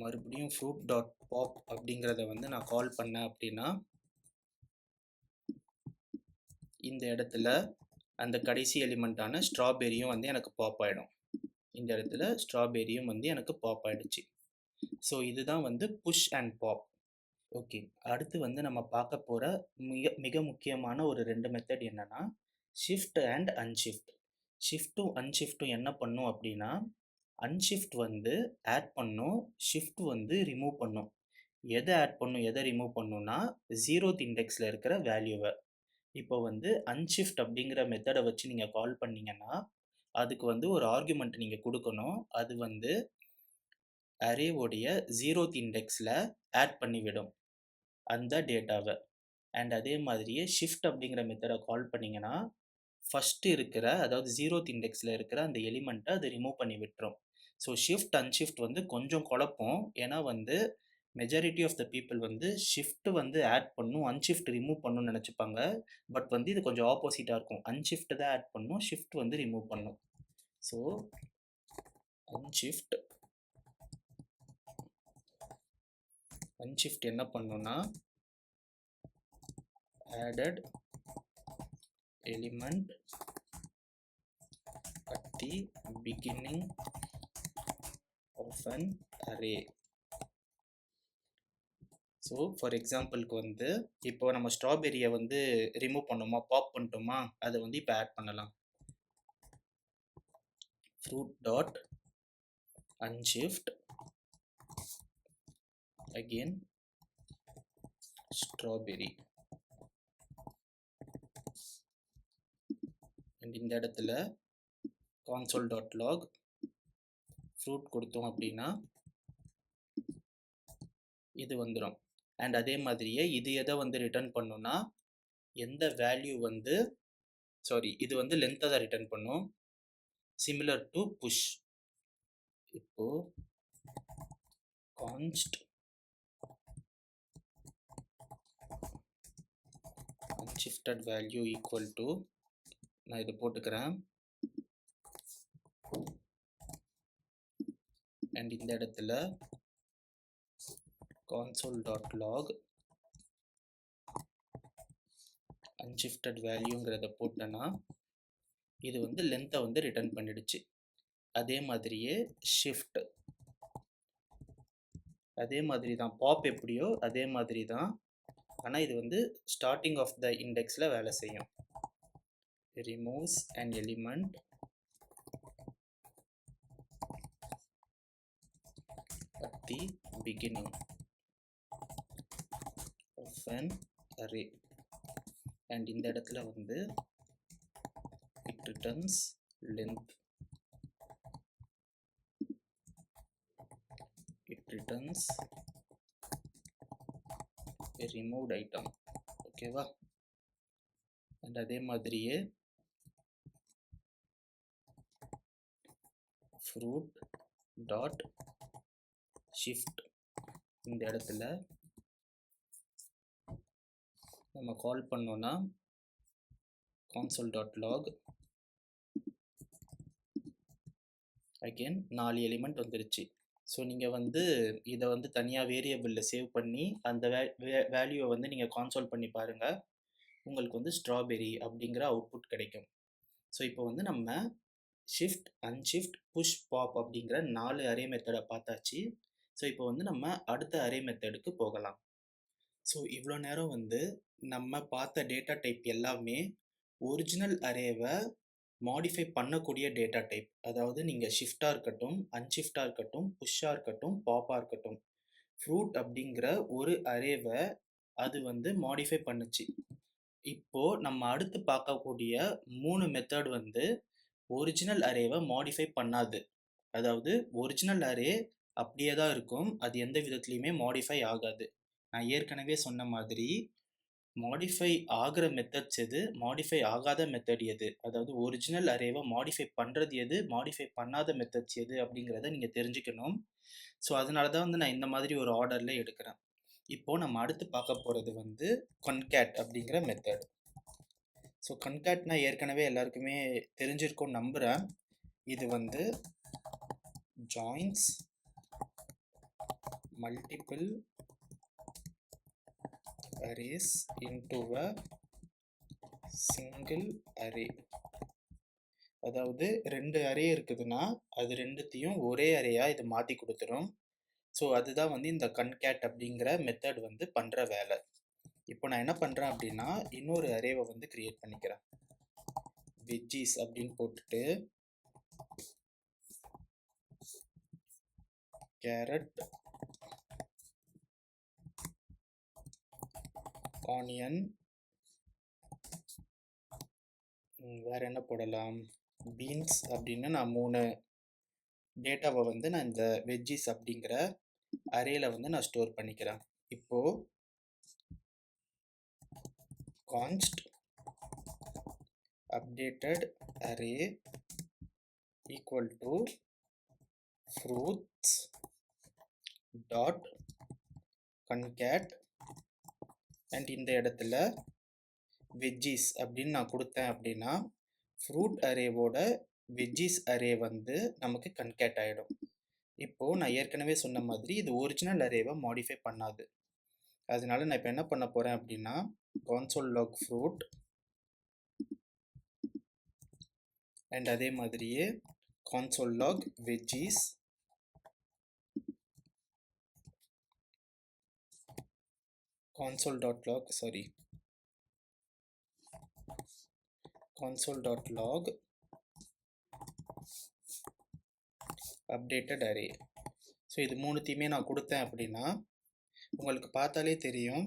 Speaker 1: மறுபடியும் ஃப்ரூட் டாட் பாப் அப்படிங்கிறத வந்து நான் கால் பண்ணேன் அப்படின்னா இந்த இடத்துல அந்த கடைசி எலிமெண்ட்டான ஸ்ட்ராபெரியும் வந்து எனக்கு பாப் ஆகிடும். இந்த இடத்துல ஸ்ட்ராபெரியும் வந்து எனக்கு பாப் ஆகிடுச்சு. ஸோ இதுதான் வந்து புஷ் அண்ட் பாப். ஓகே, அடுத்து வந்து நம்ம பார்க்க போகிற மிக மிக முக்கியமான ஒரு 2 மெத்தட் என்னென்னா ஷிஃப்ட் அண்ட் அன்ஷிஃப்ட். ஷிஃப்ட்டும் அன்ஷிஃப்ட்டும் என்ன பண்ணும் அப்படின்னா அன்ஷிஃப்ட் வந்து ஆட் பண்ணும், ஷிஃப்ட் வந்து ரிமூவ் பண்ணும். எதை ஆட் பண்ணும் எதை ரிமூவ் பண்ணும்னா 0th இண்டெக்ஸில் இருக்கிற வேல்யூவை. இப்போ வந்து அன்ஷிஃப்ட் அப்படிங்கிற மெத்தடை வச்சு நீங்கள் கால் பண்ணீங்கன்னா அதுக்கு வந்து ஒரு ஆர்குமெண்ட் நீங்கள் கொடுக்கணும். அது வந்து அரேவோடைய 0th இண்டெக்ஸில் ஆட் பண்ணிவிடும் அந்த டேட்டாவை. அண்ட் அதே மாதிரியே ஷிஃப்ட் அப்படிங்கிற மெத்தடை கால் பண்ணிங்கன்னா ஃபஸ்ட்டு இருக்கிற அதாவது 0th இண்டெக்ஸில் இருக்கிற அந்த எலிமெண்ட்டை அது ரிமூவ் பண்ணி விட்டுரும். ஸோ ஷிஃப்ட் அன்ஷிஃப்ட் வந்து கொஞ்சம் குழப்பம். ஏன்னா வந்து மெஜாரிட்டி ஆஃப் த பீப்புள் வந்து ஷிஃப்ட் வந்து ஆட் பண்ணும், அன்ஷிஃப்ட் ரிமூவ் பண்ணணும்னு நினச்சிப்பாங்க. பட் வந்து இது கொஞ்சம் ஆப்போசிட்டாக இருக்கும். அன்ஷிஃப்ட் தான் ஆட் பண்ணும், ஷிஃப்ட் வந்து ரிமூவ் பண்ணும். ஸோ அன்ஷிஃப்ட் என்ன பண்ணுன்னா added element at the beginning of an array. So for எக்ஸாம்பிளுக்கு வந்து இப்போ நம்ம ஸ்ட்ராபெரியை வந்து ரிமூவ் பண்ணோமா, பாப் பண்ணிட்டோமா, அதை வந்து இப்போ ஆட் பண்ணலாம். Fruit dot unshift again strawberry. And இந்த இடத்துல console.log ஃப்ரூட் கொடுத்தோம் அப்படின்னா இது வந்துடும். அண்ட் அதே மாதிரியே இது எதை வந்து ரிட்டர்ன் பண்ணுன்னா எந்த வேல்யூ வந்து இது வந்து லென்த்தை தான் ரிட்டர்ன் பண்ணும், சிமிலர் டு புஷ். இப்போ const unshifted value equal to நான் இதை போட்டுக்கிறேன். அண்ட் இந்த இடத்துல console.log அன்ஷிஃப்டட் வேல்யூங்கிறத போட்டேன்னா இது வந்து லென்த்தை வந்து ரிட்டர்ன் பண்ணிடுச்சு. அதே மாதிரியே ஷிஃப்ட் அதே மாதிரி தான், பாப் எப்படியோ அதே மாதிரி தான். ஆனால் இது வந்து ஸ்டார்டிங் ஆஃப் த இண்டெக்ஸில் வேலை செய்யும். removes an element at the beginning of an array. and இந்த இடத்துல வந்து it returns length, it returns a removed item. ஓகேவா? அண்ட் அதே மாதிரியே ஃப்ரூட் டாட் ஷிஃப்ட் இந்த இடத்துல நம்ம கால் பண்ணோன்னா console.log அகெயின் 4 எலிமெண்ட் வந்துருச்சு. ஸோ நீங்கள் வந்து இதை வந்து தனியாக வேரியபிளில் சேவ் பண்ணி அந்த வேல்யூவை வந்து நீங்கள் கான்சோல் பண்ணி பாருங்கள். உங்களுக்கு வந்து ஸ்ட்ராபெரி அப்படிங்கிற அவுட்புட் கிடைக்கும். ஸோ இப்போ வந்து நம்ம ஷிஃப்ட் அன்ஷிஃப்ட் புஷ் பாப் அப்படிங்கிற 4 அரே மெத்தடை பார்த்தாச்சு. ஸோ இப்போ வந்து நம்ம அடுத்த அரே மெத்தடுக்கு போகலாம். ஸோ இவ்வளோ நேரம் வந்து நம்ம பார்த்த டேட்டா டைப் எல்லாமே ஒரிஜினல் அரேவை மாடிஃபை பண்ணக்கூடிய டேட்டா டைப். அதாவது நீங்கள் ஷிஃப்டாக இருக்கட்டும், அன்ஷிஃப்டாக இருக்கட்டும், புஷ்ஷாக இருக்கட்டும், பாப்பாக இருக்கட்டும், ஃப்ரூட் அப்படிங்கிற ஒரு அரேவை அது வந்து மாடிஃபை பண்ணுச்சு. இப்போது நம்ம அடுத்து பார்க்கக்கூடிய 3 மெத்தட் வந்து ஒரிஜினல் அரேவை மாடிஃபை பண்ணாது. அதாவது ஒரிஜினல் அரே அப்படியே தான் இருக்கும், அது எந்த விதத்துலையுமே மாடிஃபை ஆகாது. நான் ஏற்கனவே சொன்ன மாதிரி மாடிஃபை ஆகிற மெத்தட்ஸ் எது, மாடிஃபை ஆகாத மெத்தட் எது, அதாவது ஒரிஜினல் அரேவை மாடிஃபை பண்ணுறது எது, மாடிஃபை பண்ணாத மெத்தட்ஸ் எது அப்படிங்கிறத நீங்கள் தெரிஞ்சுக்கணும். ஸோ அதனால தான் வந்து நான் இந்த மாதிரி ஒரு ஆர்டரில் எடுக்கிறேன். இப்போது நம்ம அடுத்து பார்க்க போகிறது வந்து concat அப்படிங்கிற மெத்தட். ஸோ கன்கேட்னா ஏற்கனவே எல்லாருக்குமே தெரிஞ்சிருக்கும்னு நம்புகிறேன். இது வந்து joins multiple arrays into a single array. அதாவது 2 அரே இருக்குதுன்னா அது ரெண்டுத்தையும் ஒரே அரேயாக இது மாற்றி கொடுத்துரும். ஸோ அதுதான் வந்து இந்த கன்கேட் அப்படிங்கிற மெத்தட் வந்து பண்ணுற வேலை. இப்போ நான் என்ன பண்ணுறேன் அப்படின்னா இன்னொரு அரேவை வந்து கிரியேட் பண்ணிக்கிறேன். வெஜ்ஜீஸ் அப்படின்னு போட்டுட்டு கேரட், ஆனியன், வேறு என்ன போடலாம், பீன்ஸ் அப்படின்னு நான் 3 டேட்டாவை வந்து நான் இந்த வெஜ்ஜீஸ் அப்படிங்கிற அரேல வந்து நான் ஸ்டோர் பண்ணிக்கிறேன். இப்போது const updated array equal to fruits dot concat and இந்த இடத்துல வெஜ்ஜீஸ் அப்படின்னு நான் கொடுத்தேன் அப்படின்னா ஃப்ரூட் அரேவோட வெஜ்ஜீஸ் அரே வந்து நமக்கு கன்கேட் ஆகிடும். இப்போது நான் ஏற்கனவே சொன்ன மாதிரி இது ஒரிஜினல் அரேவை மாடிஃபை பண்ணாது. அதனால நான் இப்போ என்ன பண்ண போகிறேன் அப்படின்னா console log fruit அண்ட் அதே மாதிரியே console log veggies console.log updated array. So இது மூணுத்தையுமே நான் கொடுத்தேன் அப்படின்னா உங்களுக்கு பார்த்தாலே தெரியும்,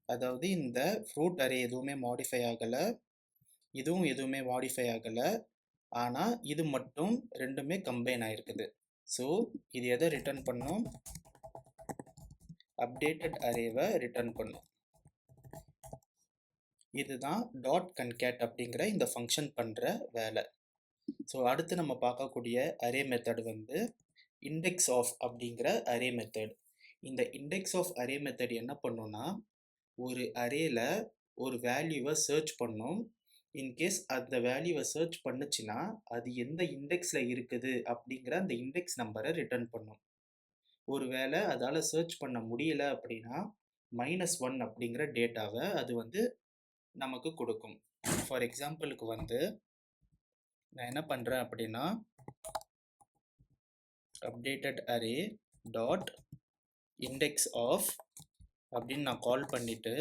Speaker 1: அதாவது இந்த ஃப்ரூட் அரே எதுவுமே மாடிஃபை ஆகலை, இதுவும் எதுவுமே மாடிஃபை ஆகலை, ஆனால் இது மட்டும் ரெண்டுமே கம்பைன் ஆகிருக்குது. ஸோ இது எதை ரிட்டர்ன் பண்ணும், அப்டேட்டட் அரேவை ரிட்டர்ன் பண்ணும். இதுதான் டாட் கன்கேட் அப்படிங்கிற இந்த ஃபங்க்ஷன் பண்ணுற வேலை. ஸோ அடுத்து நம்ம பார்க்கக்கூடிய அரே மெத்தட் வந்து இண்டெக்ஸ் ஆஃப் அப்படிங்கிற அரே மெத்தட். இந்த இண்டெக்ஸ் ஆஃப் அரே மெத்தட் என்ன பண்ணுன்னா ஒரு அரேல ஒரு வேல்யூவை சர்ச் பண்ணும். இன்கேஸ் அந்த வேல்யூவை சர்ச் பண்ணுச்சுன்னா அது எந்த இண்டெக்ஸில் இருக்குது அப்படிங்கிற அந்த இண்டெக்ஸ் நம்பரை ரிட்டர்ன் பண்ணும். ஒரு வேளை அதால் சர்ச் பண்ண முடியல அப்படின்னா -1 அப்படிங்கிற டேட்டாவை அது வந்து நமக்கு கொடுக்கும். ஃபார் எக்ஸாம்பிளுக்கு வந்து நான் என்ன பண்ணுறேன் அப்படின்னா updated array dot index of அப்படின்னு நான் கால் பண்ணிவிட்டு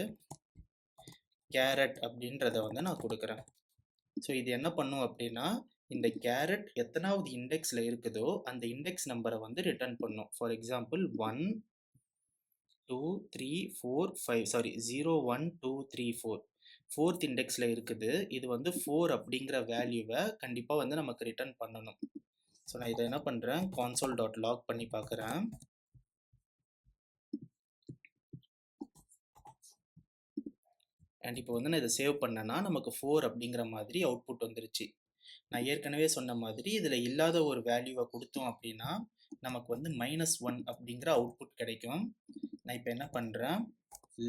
Speaker 1: கேரட் அப்படின்றத வந்து நான் கொடுக்குறேன். ஸோ இது என்ன பண்ணும் அப்படின்னா இந்த கேரட் எத்தனாவது இண்டெக்ஸில் இருக்குதோ அந்த இண்டெக்ஸ் நம்பரை வந்து ரிட்டர்ன் பண்ணும். ஃபார் எக்ஸாம்பிள் 1 2 3 4 5 சாரி 0 1 2 3 4 4th இண்டெக்ஸில் இருக்குது. இது வந்து 4 அப்படிங்கிற வேல்யூவை கண்டிப்பாக வந்து நமக்கு ரிட்டர்ன் பண்ணணும். ஸோ நான் இதை என்ன பண்ணுறேன் console.log பண்ணி பார்க்குறேன். அண்ட் இப்போ வந்து நான் இதை சேவ் பண்ணேன்னா நமக்கு 4 அப்படிங்கிற மாதிரி அவுட்புட் வந்துருச்சு. நான் ஏற்கனவே சொன்ன மாதிரி இதில் இல்லாத ஒரு வேல்யூவை கொடுத்தோம் அப்படின்னா நமக்கு வந்து -1 அப்படிங்கிற அவுட்புட் கிடைக்கும். நான் இப்போ என்ன பண்ணுறேன்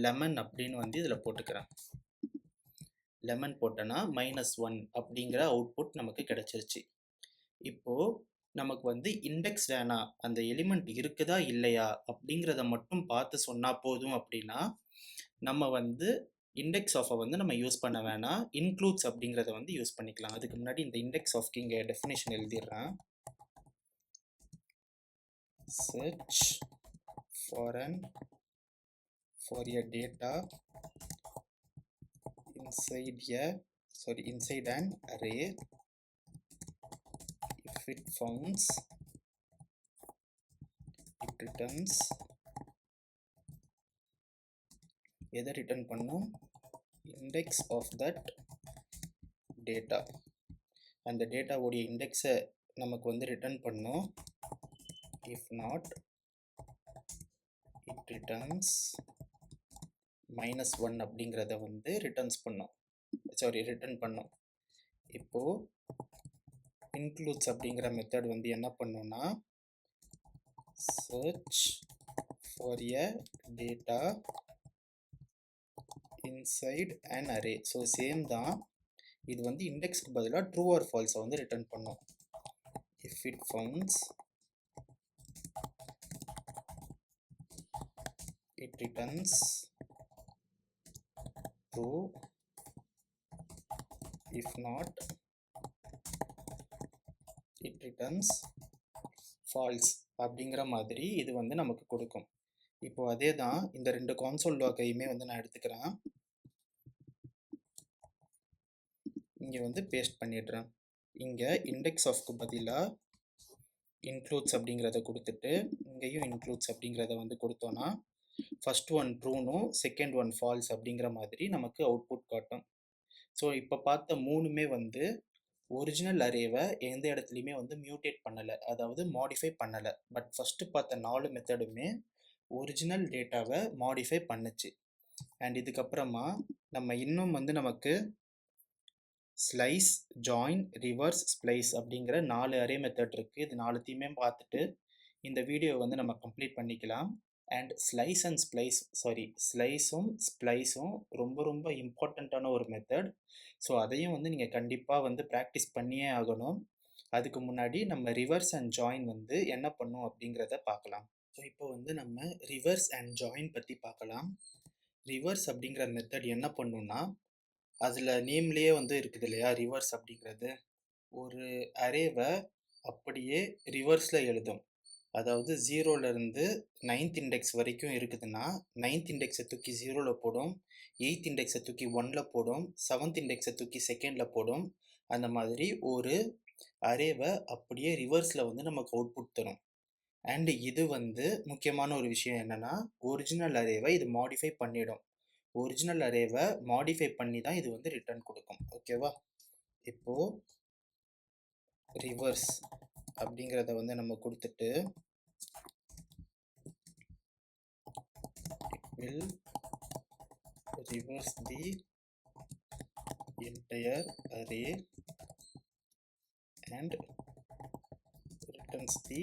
Speaker 1: லெமன் அப்படின்னு வந்து இதில் போட்டுக்கிறேன். லெமன் போட்டேன்னா -1 அப்படிங்கிற அவுட்புட் நமக்கு கிடைச்சிருச்சு. இப்போது நமக்கு வந்து இண்டெக்ஸ் வேணாம், அந்த எலிமெண்ட் இருக்குதா இல்லையா அப்படிங்கிறத மட்டும் பார்த்து சொன்னால் போதும் அப்படின்னா நம்ம வந்து இண்டெக்ஸ் ஆஃபை வந்து நம்ம யூஸ் பண்ண வேணாம், இன்க்ளூட்ஸ் அப்படிங்கிறத வந்து யூஸ் பண்ணிக்கலாம். அதுக்கு முன்னாடி இந்த இண்டெக்ஸ் ஆஃப்க்கு இங்கே definition எழுதிடுறேன். search for a data inside an array if it founds it returns எதை ரிட்டர்ன் பண்ணும் இண்டெக்ஸ் ஆஃப் தட் டேட்டா. அந்த டேட்டாவுடைய இண்டெக்ஸை நமக்கு வந்து ரிட்டர்ன் பண்ணும். இஃப் நாட் இட் ரிட்டர்ன்ஸ் -1 அப்படிங்கிறத வந்து ரிட்டர்ன் பண்ணும். இப்போது இன்க்ளூட்ஸ் அப்படிங்கிற மெத்தட் வந்து என்ன பண்ணுன்னா search for a data inside an array. So same தான், இது வந்து இண்டெக்ஸ்க்கு பதிலாக ட்ரூ ஆர் ஃபால்ஸை வந்து ரிட்டர்ன் பண்ணும். If it founds it returns true, if not it returns false அப்படிங்கிற மாதிரி இது வந்து நமக்கு கொடுக்கும். இப்போ அதே தான் இந்த ரெண்டு கான்சோல் லாகையுமே வந்து நான் எடுத்துக்கிறேன், இங்கே வந்து பேஸ்ட் பண்ணிடுறேன். இங்கே இண்டெக்ஸ் ஆஃப்க்கு பதிலாக இன்க்ளூட்ஸ் அப்படிங்கிறத கொடுத்துட்டு இங்கேயும் இன்க்ளூட்ஸ் அப்படிங்கிறத வந்து கொடுத்தோன்னா ஃபர்ஸ்ட் ஒன் ட்ரூனும் செகண்ட் ஒன் ஃபால்ஸ் அப்படிங்கிற மாதிரி நமக்கு அவுட்புட் காட்டும். ஸோ இப்போ பார்த்த மூணுமே வந்து ஒரிஜினல் அரேவை எந்த இடத்துலையுமே வந்து மியூட்டேட் பண்ணலை, அதாவது மாடிஃபை பண்ணலை. பட் ஃபஸ்ட்டு பார்த்த 4 மெத்தடுமே ஒரிஜினல் டேட்டாவை மாடிஃபை பண்ணுச்சு. அண்ட் இதுக்கப்புறமா நம்ம இன்னும் வந்து நமக்கு ஸ்லைஸ், ஜாயின், ரிவர்ஸ், ஸ்ப்ளைஸ் அப்படிங்கிற 4 அரே மெத்தட் இருக்குது. இது 4த்தையுமே பார்த்துட்டு இந்த வீடியோ வந்து நம்ம கம்ப்ளீட் பண்ணிக்கலாம். அண்ட் ஸ்லைஸ் அண்ட் ஸ்ப்ளைஸ் ஸ்லைஸும் ஸ்ப்ளைஸும் ரொம்ப ரொம்ப இம்பார்ட்டண்ட்டான ஒரு மெத்தட். ஸோ அதையும் வந்து நீங்கள் கண்டிப்பாக வந்து ப்ராக்டிஸ் பண்ணியே ஆகணும். அதுக்கு முன்னாடி நம்ம ரிவர்ஸ் அண்ட் ஜாயின் வந்து என்ன பண்ணும் அப்படிங்கிறத பார்க்கலாம். ஸோ இப்போ வந்து நம்ம ரிவர்ஸ் அண்ட் ஜாயின் பற்றி பார்க்கலாம். ரிவர்ஸ் அப்படிங்கிற மெத்தட் என்ன பண்ணுன்னா, அதில் நேம்லேயே வந்து இருக்குது இல்லையா, ரிவர்ஸ் அப்படிங்கிறது ஒரு அரேவை அப்படியே ரிவர்ஸில் எழுதும். அதாவது 0லேருந்து 9th இண்டெக்ஸ் வரைக்கும் இருக்குதுன்னா 9th இண்டெக்ஸை தூக்கி 0ல் போடும், 8th இண்டெக்ஸை தூக்கி 1ல் போடும், 7th இண்டெக்ஸை தூக்கி 2ல் போடும். அந்த மாதிரி ஒரு அரேவை அப்படியே ரிவர்ஸில் வந்து நமக்கு அவுட்புட் தரும். அண்ட் இது வந்து முக்கியமான ஒரு விஷயம் என்னென்னா, ஒரிஜினல் அரேவை இது மாடிஃபை பண்ணிடும். ஒரிஜினல் அரேவை மாடிஃபை பண்ணி தான் இது வந்து ரிட்டர்ன் கொடுக்கும். ஓகேவா? இப்போது ரிவர்ஸ் அப்படிங்கிறத வந்து நம்ம கொடுத்துட்டு will reverse the entire array and returns the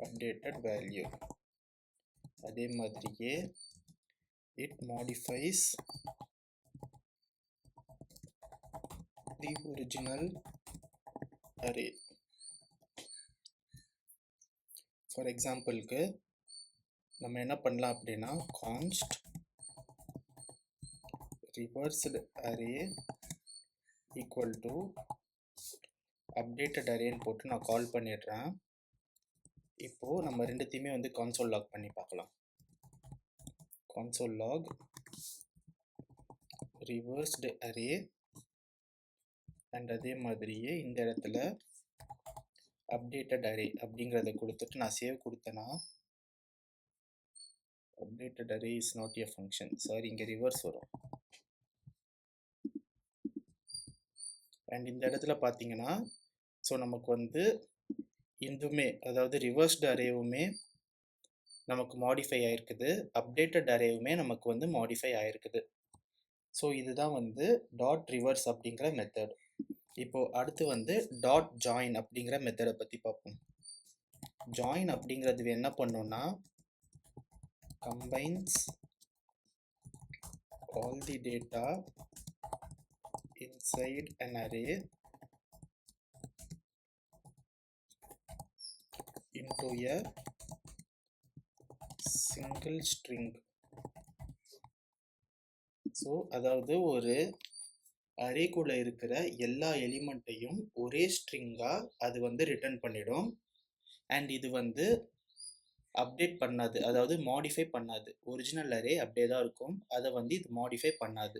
Speaker 1: updated value. அதே மாதிரியே it modifies the original array. For எக்ஸாம்பிளுக்கு நம்ம என்ன பண்ணலாம் அப்படின்னா, const reversed array equal to updated arrayன்னு போட்டு நான் கால் பண்ணிடுறேன். இப்போது நம்ம ரெண்டுத்தையுமே வந்து console log பண்ணி பார்க்கலாம். console log reversed array and அதே மாதிரியே இந்த இடத்துல updated array அப்படிங்கிறத கொடுத்துட்டு நான் சேவ் கொடுத்தேன்னா updated array is not a function, sorry இங்கே ரிவர்ஸ் வரும். அண்ட் இந்த இடத்துல பார்த்தீங்கன்னா, ஸோ நமக்கு வந்து இதுவுமே, அதாவது ரிவர்ஸ்டு அரேவுமே நமக்கு மாடிஃபை ஆகிருக்குது, அப்டேட்டட் அரேவுமே நமக்கு வந்து மாடிஃபை ஆகிருக்குது. ஸோ இதுதான் வந்து டாட் ரிவர்ஸ் அப்படிங்கிற மெத்தட். இப்போது அடுத்து வந்து டாட் ஜாயின் அப்படிங்கிற மெத்தடை பற்றி பார்ப்போம். ஜாயின் அப்படிங்கிறது என்ன பண்ணுன்னா, combines all the data inside an array into a single string. So அதாவது ஒரு அரேக்குள்ளே இருக்கிற எல்லா எலிமெண்ட்டையும் ஒரே ஸ்ட்ரிங்காக அது வந்து ரிட்டர்ன் பண்ணிடும். அண்ட் இது வந்து அப்டேட் பண்ணாது, அதாவது மாடிஃபை பண்ணாது. ஒரிஜினல் அரே அப்படியே தான் இருக்கும், அதை வந்து இது மாடிஃபை பண்ணாது.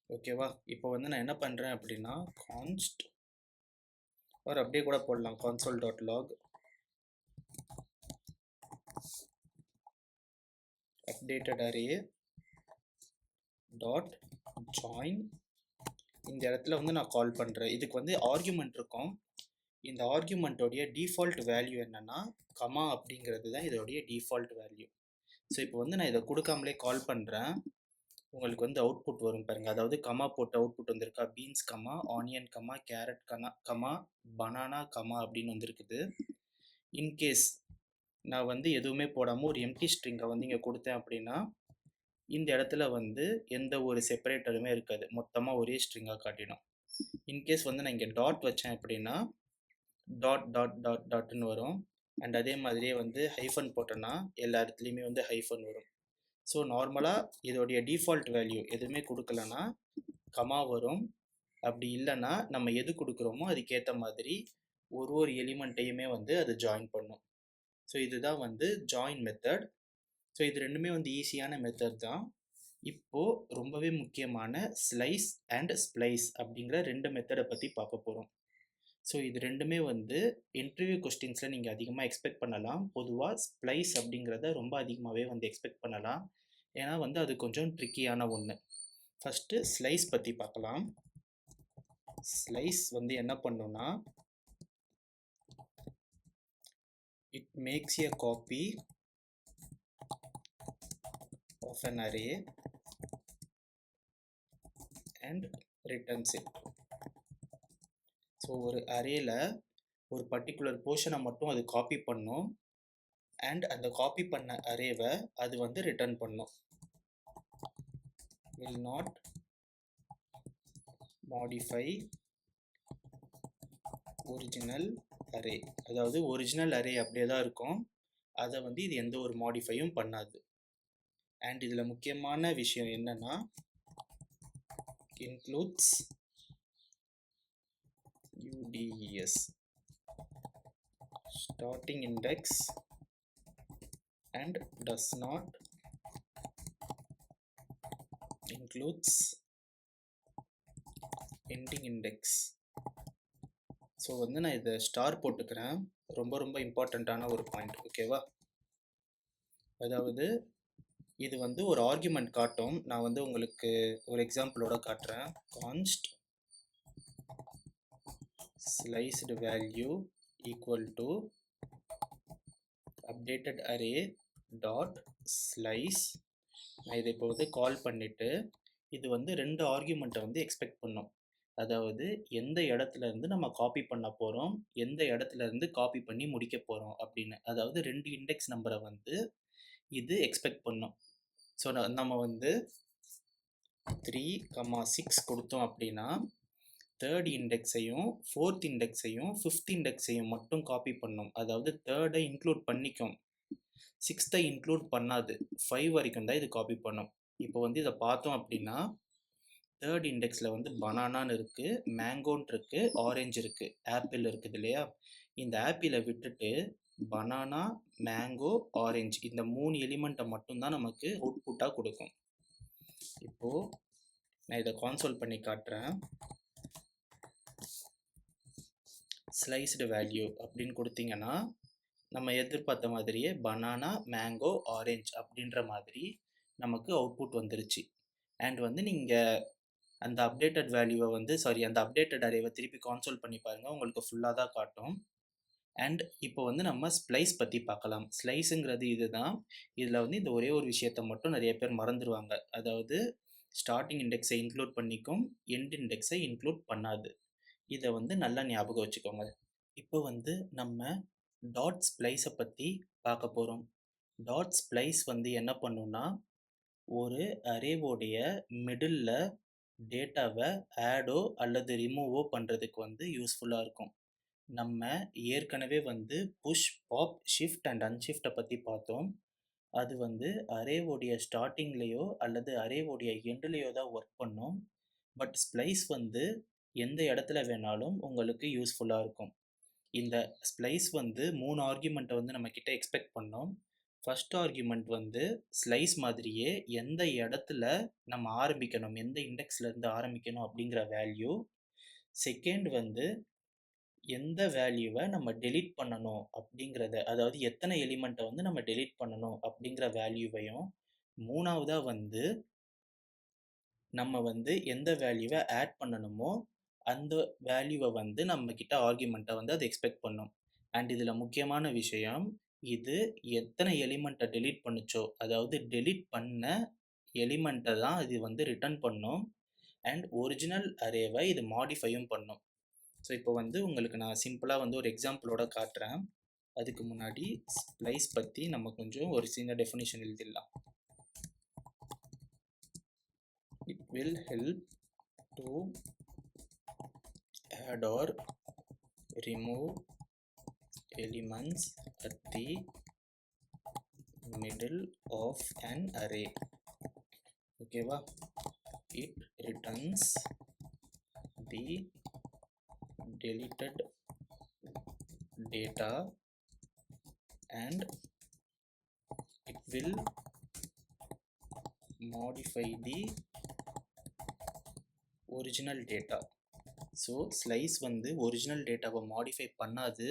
Speaker 1: ஓகேவா? இப்போ வந்து நான் என்ன பண்ணுறேன் அப்படின்னா, கான்ஸ்ட் ஒரு அப்படியே கூட போடலாம், console.log updated array dot join. இந்த இடத்துல வந்து நான் கால் பண்ணுறேன். இதுக்கு வந்து ஆர்குமெண்ட் இருக்கும். இந்த ஆர்குமெண்ட்டோடைய டிஃபால்ட் வேல்யூ என்னென்னா கமா அப்படிங்கிறது தான் இதோடைய டிஃபால்ட் வேல்யூ. ஸோ இப்போ வந்து நான் இதை கொடுக்காமலே கால் பண்ணுறேன், உங்களுக்கு வந்து அவுட்புட் வரும் பாருங்கள். அதாவது கமா போட்டு அவுட்புட் வந்திருக்கா, beans comma, onion comma, carrot comma, banana comma அப்படின்னு வந்திருக்குது. இன்கேஸ் நான் வந்து எதுவுமே போடாமல் ஒரு எம்டி ஸ்ட்ரிங்கை வந்து இங்கே கொடுத்தேன் அப்படின்னா இந்த இடத்துல வந்து எந்த ஒரு செப்பரேட்டருமே இருக்காது, மொத்தமாக ஒரே ஸ்ட்ரிங்காக காட்டிடும். இன்கேஸ் வந்து நான் இங்கே டாட் வச்சேன் அப்படின்னா டாட் டாட் டாட் டாட்னு வரும். அண்ட் அதே மாதிரியே வந்து ஹைஃபன் போட்டோன்னா எல்லா இடத்துலையுமே வந்து ஹைஃபன் வரும். ஸோ நார்மலாக இதோடைய டிஃபால்ட் வேல்யூ எதுவுமே கொடுக்கலன்னா கமா வரும். அப்படி இல்லைன்னா நம்ம எது கொடுக்குறோமோ அதுக்கேற்ற மாதிரி ஒரு எலிமெண்ட்டையுமே வந்து அது ஜாயின் பண்ணும். ஸோ இதுதான் வந்து ஜாயின் மெத்தட். ஸோ இது ரெண்டுமே வந்து ஈஸியான மெத்தட் தான். இப்போது ரொம்பவே முக்கியமான ஸ்லைஸ் அண்ட் ஸ்ப்ளைஸ் அப்படிங்கிற ரெண்டு மெத்தடை பற்றி பார்க்க போகிறோம். ஸோ இது ரெண்டுமே வந்து இன்டர்வியூ கொஸ்டின்ஸில் நீங்கள் அதிகமாக எக்ஸ்பெக்ட் பண்ணலாம். பொதுவாக ஸ்ப்ளைஸ் அப்படிங்கிறத ரொம்ப அதிகமாகவே வந்து எக்ஸ்பெக்ட் பண்ணலாம். ஏன்னா வந்து அது கொஞ்சம் ட்ரிக்கியான ஒன்று. ஃபஸ்ட்டு ஸ்லைஸ் பற்றி பார்க்கலாம். ஸ்லைஸ் வந்து என்ன பண்ணுன்னா, it makes a copy of an array and returns it. So ஒரு அரேல ஒரு பர்டிகுலர் போர்ஷனை மட்டும் அது காப்பி பண்ணும் அண்ட் அந்த காப்பி பண்ண அரேவை அது வந்து ரிட்டர்ன் பண்ணும். will not modify original array. அதாவது ஒரிஜினல் அரே அப்படியே தான் இருக்கும், அதை வந்து இது எந்த ஒரு மாடிஃபையும் பண்ணாது. அண்ட் இதில் முக்கியமான விஷயம் என்னன்னா, includes UDES starting index and does not includes ending index. So வந்து நான் இதை ஸ்டார் போட்டுக்கிறேன், ரொம்ப ரொம்ப இம்பார்ட்டண்ட்டான ஒரு பாயிண்ட், ஓகேவா? அதாவது இது வந்து ஒரு ஆர்குமெண்ட் காட்டும். நான் வந்து உங்களுக்கு ஒரு எக்ஸாம்பிளோட காட்டுறேன். கான்ஸ்ட் sliced value equal to updated array dot slice. நான் இதை இப்போ வந்து கால் பண்ணிவிட்டு இது வந்து ரெண்டு ஆர்குமெண்ட்டை வந்து எக்ஸ்பெக்ட் பண்ணோம். அதாவது எந்த இடத்துல இருந்து நம்ம காப்பி பண்ண போகிறோம், எந்த இடத்துல இருந்து காப்பி பண்ணி முடிக்க போகிறோம் அப்படின்னு. அதாவது ரெண்டு இண்டெக்ஸ் நம்பரை வந்து இது எக்ஸ்பெக்ட் பண்ணோம். ஸோ நம்ம வந்து 3,6 கொடுத்தோம் அப்படின்னா தேர்ட் இண்டெக்ஸையும் ஃபோர்த் இண்டெக்ஸையும் ஃபிஃப்த் இண்டெக்ஸையும் மட்டும் காப்பி பண்ணும். அதாவது தேர்டை இன்க்ளூட் பண்ணிக்கும், சிக்ஸ்த்தை இன்க்ளூட் பண்ணாது. 5 வரைக்கும் தான் இது காப்பி பண்ணும். இப்போ வந்து இதை பார்த்தோம் அப்படின்னா தேர்ட் இண்டெக்ஸில் வந்து பனானான்னு இருக்குது, மேங்கோன்னு இருக்குது, ஆரஞ்சு இருக்குது, ஆப்பிள் இருக்குது இல்லையா? இந்த ஆப்பிளை விட்டுட்டு பனானா, மேங்கோ, ஆரஞ்சு இந்த 3 எலிமெண்ட்டை மட்டும்தான் நமக்கு அவுட்புட்டாக கொடுக்கும். இப்போது நான் இதை கான்சோல் பண்ணி காட்டுறேன். ஸ்லைஸ்டு வேல்யூ அப்படின்னு கொடுத்தீங்கன்னா நம்ம எதிர்பார்த்த மாதிரியே பனானா, மேங்கோ, ஆரஞ்ச் அப்படின்ற மாதிரி நமக்கு அவுட்புட் வந்துருச்சு. அண்ட் வந்து நீங்கள் அந்த அப்டேட்டட் வேல்யூவை வந்து அந்த அப்டேட்டட் அரேவை திருப்பி கான்சோல் பண்ணி பாருங்கள், உங்களுக்கு ஃபுல்லாக தான் காட்டும். அண்ட் இப்போ வந்து நம்ம ஸ்ப்ளைஸ் பற்றி பார்க்கலாம். ஸ்லைஸுங்கிறது இது தான். இதில் வந்து இந்த ஒரே ஒரு விஷயத்தை மட்டும் நிறைய பேர் மறந்துடுவாங்க. அதாவது ஸ்டார்டிங் இண்டெக்ஸை இன்க்ளூட் பண்ணிக்கும், எண்ட் இண்டெக்ஸை இன்க்ளூட் பண்ணாது. இதை வந்து நல்லா ஞாபகம் வச்சுக்கோங்க. இப்போ வந்து நம்ம டாட் ஸ்ப்ளைஸை பற்றி பார்க்க போகிறோம். டாட் ஸ்ப்ளைஸ் வந்து என்ன பண்ணுன்னா, ஒரு அரேவோடைய மிடில் டேட்டாவை ஆடோ அல்லது ரிமூவோ பண்ணுறதுக்கு வந்து யூஸ்ஃபுல்லாக இருக்கும். நம்ம ஏற்கனவே வந்து புஷ், பாப், ஷிஃப்ட் அண்ட் அன்ஷிஃப்டை பற்றி பார்த்தோம். அது வந்து அரேவோடைய ஸ்டார்டிங்லேயோ அல்லது அரேவோடைய எண்ட்லேயோ தான் ஒர்க் பண்ணும். பட் ஸ்ப்ளைஸ் வந்து எந்த இடத்துல வேணாலும் உங்களுக்கு யூஸ்ஃபுல்லாக இருக்கும். இந்த ஸ்ப்ளைஸ் வந்து 3 ஆர்குமெண்ட்டை வந்து நம்மக்கிட்ட எக்ஸ்பெக்ட் பண்ணோம். ஃபஸ்ட் ஆர்குமெண்ட் வந்து ஸ்லைஸ் மாதிரியே எந்த இடத்துல நம்ம ஆரம்பிக்கணும், எந்த இண்டெக்ஸ்லேருந்து ஆரம்பிக்கணும் அப்படிங்கிற வேல்யூ. செகண்ட் வந்து எந்த வேல்யூவை நம்ம டெலீட் பண்ணணும் அப்படிங்கிறத, அதாவது எத்தனை எலிமெண்ட்டை வந்து நம்ம டெலீட் பண்ணணும் அப்படிங்கிற வேல்யூவையும். மூணாவதாக வந்து நம்ம வந்து எந்த வேல்யூவை ஆட் பண்ணணுமோ அந்த வேல்யூவை வந்து நம்மக்கிட்ட ஆர்குமெண்ட்டை வந்து அது எக்ஸ்பெக்ட் பண்ணும். அண்ட் இதில் முக்கியமான விஷயம், இது எத்தனை எலிமெண்ட்டை டெலீட் பண்ணுச்சோ, அதாவது டெலீட் பண்ண எலிமெண்ட்டை தான் இது வந்து ரிட்டர்ன் பண்ணும். அண்ட் ஒரிஜினல் அரேவை இது மாடிஃபையும் பண்ணும். ஸோ இப்போ வந்து உங்களுக்கு நான் சிம்பிளாக வந்து ஒரு எக்ஸாம்பிளோட காட்டுறேன். அதுக்கு முன்னாடி ஸ்ப்ளைஸ் பற்றி நம்ம கொஞ்சம் ஒரு சின்ன டெஃபினிஷன் எழுதிடலாம். It will help to add or remove elements at the middle of an array. ஓகேவா? It returns the deleted data and it will modify the original data. So slice வந்து ஒரிஜினல் டேட்டாவை modify பண்ணாது,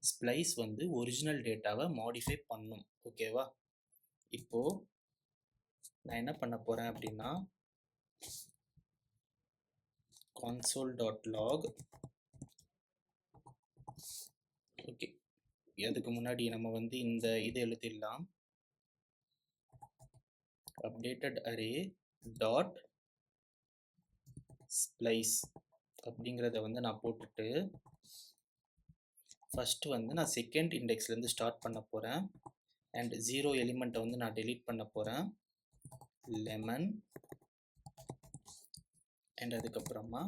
Speaker 1: splice வந்து original டேட்டாவை modify பண்ணும். ஓகேவா? இப்போது நான் என்ன பண்ண போகிறேன் அப்படின்னா console.log. ஓகே, அதுக்கு முன்னாடி நம்ம வந்து இந்த இது எழுதிடலாம். அப்டேட்டட் அரே டாட் ஸ்ப்ளைஸ் அப்படிங்கிறத வந்து நான் போட்டுட்டு ஃபஸ்ட்டு வந்து நான் செகண்ட் இண்டெக்ஸ்லேருந்து ஸ்டார்ட் பண்ண போகிறேன். அண்ட் 0 எலிமெண்ட்டை வந்து நான் டெலீட் பண்ண போகிறேன். லெமன் அண்ட் அதுக்கப்புறமா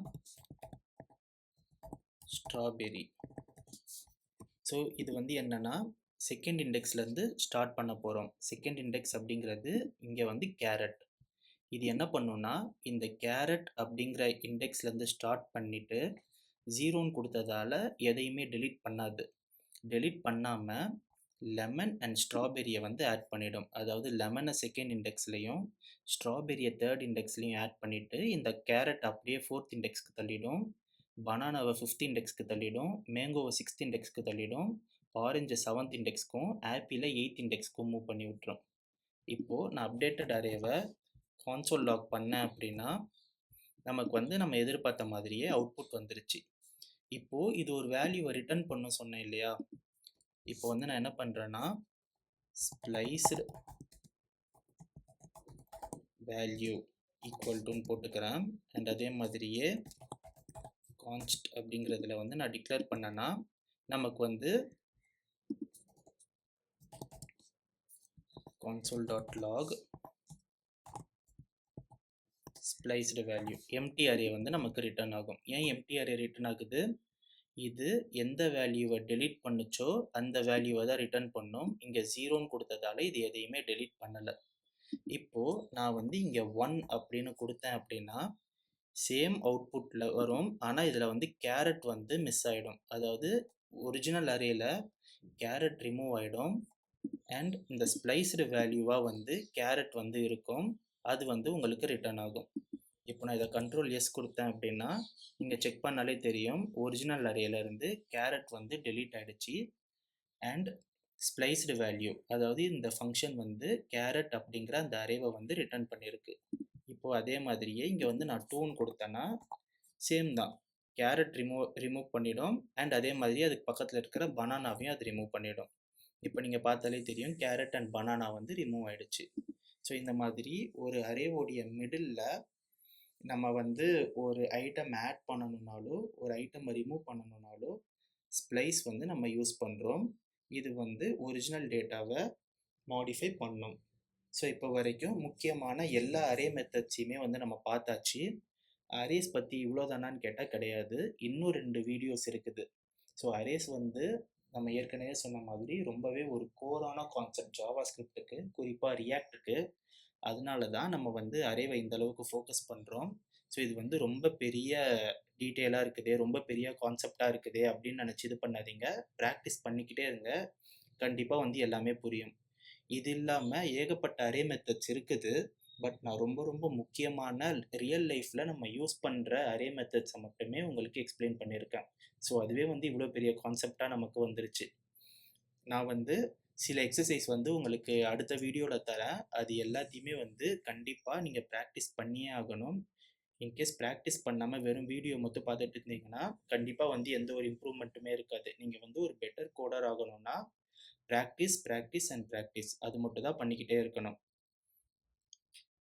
Speaker 1: ஸ்ட்ராபெரி. ஸோ இது வந்து என்னென்னா செகண்ட் இண்டெக்ஸ்லேருந்து ஸ்டார்ட் பண்ண போகிறோம். செகண்ட் இண்டெக்ஸ் அப்படிங்கிறது இங்கே வந்து கேரட். இது என்ன பண்ணுன்னா இந்த கேரட் அப்படிங்கிற இண்டெக்ஸ்லேருந்து ஸ்டார்ட் பண்ணிவிட்டு 0ன்னு கொடுத்ததால எதையுமே டெலீட் பண்ணாது. டெலீட் பண்ணாமல் லெமன் அண்ட் ஸ்ட்ராபெரியை வந்து ஆட் பண்ணிடும். அதாவது லெமனை செகண்ட் இண்டெக்ஸ்லையும் ஸ்ட்ராபெரியை தேர்ட் இண்டெக்ஸ்லையும் ஆட் பண்ணிவிட்டு இந்த கேரட் அப்படியே fourth இண்டெக்ஸ்க்கு தள்ளிடும், பனானாவை 5th இண்டெக்ஸ்க்கு தள்ளிடும், மேங்கோவை 6th இண்டெக்ஸ்க்கு தள்ளிடும், orange 7th இண்டெக்ஸ்க்கும், ஆப்பிளை 8th இண்டெக்ஸ்க்கும் மூவ் பண்ணி விட்டுரும். இப்போது நான் அப்டேட்டட் அரேவை console log பண்ணேன் அப்படின்னா நமக்கு வந்து நம்ம எதிர்பார்த்த மாதிரியே அவுட்புட் வந்துருச்சு. இப்போது இது ஒரு வேல்யூவை ரிட்டர்ன் பண்ண சொன்னேன் இல்லையா? இப்போ வந்து நான் என்ன பண்ணுறேன்னா ஸ்ப்ளைஸ்டு வேல்யூ ஈக்குவல் டுன்னு போட்டுக்கிறேன். அண்ட் அதே மாதிரியே கான்ஸ்ட் அப்படிங்கிறதுல வந்து நான் டிக்ளேர் பண்ணேன்னா நமக்கு வந்து console.log ஸ்ப்ளைஸ்டு வேல்யூ எம்டி அரே வந்து நமக்கு ரிட்டர்ன் ஆகும். ஏன் எம்டி அரே ரிட்டர்ன் ஆகுது? இது எந்த வேல்யூவை டெலீட் பண்ணுச்சோ அந்த வேல்யூவை தான் ரிட்டர்ன் பண்ணும். இங்கே 0ன்னு கொடுத்ததால இது எதையுமே டெலீட் பண்ணலை. இப்போது நான் வந்து இங்கே 1 அப்படின்னு கொடுத்தேன் அப்படின்னா சேம் அவுட்புட்டில் வரும். ஆனால் இதில் வந்து கேரட் வந்து மிஸ் ஆகிடும். அதாவது ஒரிஜினல் அரேயில் கேரட் ரிமூவ் ஆகிடும். அண்ட் இந்த ஸ்ப்ளைஸ்டு வேல்யூவாக வந்து கேரட் வந்து இருக்கும். அது வந்து உங்களுக்கு ரிட்டர்ன் ஆகும். இப்போ நான் இதை கண்ட்ரோல் எஸ் கொடுத்தேன் அப்படின்னா நீங்கள் செக் பண்ணாலே தெரியும் ஒரிஜினல் அரேலேருந்து கேரட் வந்து டெலீட் ஆகிடுச்சு. அண்ட் ஸ்ப்ளைஸ்டு வேல்யூ அதாவது இந்த ஃபங்க்ஷன் வந்து கேரட் அப்படிங்கிற அந்த அரேவை வந்து ரிட்டர்ன் பண்ணியிருக்கு. இப்போது அதே மாதிரியே இங்கே வந்து நான் 2ன்னு கொடுத்தேன்னா சேம் தான், கேரட் ரிமூவ் பண்ணிடும். அண்ட் அதே மாதிரி அதுக்கு பக்கத்தில் இருக்கிற பனானாவையும் அது ரிமூவ் பண்ணிடும். இப்போ நீங்கள் பார்த்தாலே தெரியும் கேரட் அண்ட் பனானா வந்து ரிமூவ் ஆகிடுச்சு. ஸோ இந்த மாதிரி ஒரு அரேவோடைய மிடில் நம்ம வந்து ஒரு ஐட்டம் ஆட் பண்ணணுன்னாலோ ஒரு ஐட்டம் ரிமூவ் பண்ணணுன்னாலோ ஸ்ப்ளைஸ் வந்து நம்ம யூஸ் பண்ணுறோம். இது வந்து ஒரிஜினல் டேட்டாவை மாடிஃபை பண்ணும். ஸோ இப்போ வரைக்கும் முக்கியமான எல்லா அரே மெத்தட்ஸையுமே வந்து நம்ம பார்த்தாச்சு. அரேஸ் பற்றி இவ்வளோதானான்னு கேட்டால் கிடையாது, இன்னும் 2 வீடியோஸ் இருக்குது. ஸோ அரேஸ் வந்து நம்ம ஏற்கனவே சொன்ன மாதிரி ரொம்பவே ஒரு கோரான கான்செப்ட் ஜாவா ஸ்கிரிப்டுக்கு, குறிப்பாக ரியாக்டுக்கு. அதனால தான் நம்ம வந்து அரேவை இந்த அளவுக்கு ஃபோக்கஸ் பண்ணுறோம். ஸோ இது வந்து ரொம்ப பெரிய டீட்டெயிலாக இருக்குதே, ரொம்ப பெரிய கான்செப்டாக இருக்குதே அப்படின்னு நினச்சி இது பண்ணாதீங்க. ப்ராக்டிஸ் பண்ணிக்கிட்டே இருங்க, கண்டிப்பாக வந்து எல்லாமே புரியும். இது இல்லாமல் ஏகப்பட்ட அரே மெத்தட்ஸ் இருக்குது. பட் நான் ரொம்ப ரொம்ப முக்கியமான ரியல் லைஃப்பில் நம்ம யூஸ் பண்ணுற அரே மெத்தட்ஸை மட்டுமே உங்களுக்கு எக்ஸ்பிளைன் பண்ணியிருக்கேன். ஸோ அதுவே வந்து இவ்வளோ பெரிய கான்செப்டாக நமக்கு வந்துருச்சு. நான் வந்து சில எக்ஸசைஸ் வந்து உங்களுக்கு அடுத்த வீடியோவில் தரேன். அது எல்லாத்தையுமே வந்து கண்டிப்பாக நீங்கள் ப்ராக்டிஸ் பண்ணியே ஆகணும். இன்கேஸ் ப்ராக்டிஸ் பண்ணாமல் வெறும் வீடியோ மட்டும் பார்த்துட்டு இருந்தீங்கன்னா கண்டிப்பாக வந்து எந்த ஒரு இம்ப்ரூவ்மெண்ட்டுமே இருக்காது. நீங்கள் வந்து ஒரு பெட்டர் கோடர் ஆகணும்னா ப்ராக்டிஸ் ப்ராக்டிஸ் அண்ட் ப்ராக்டிஸ் அது மட்டும் தான் பண்ணிக்கிட்டே இருக்கணும்.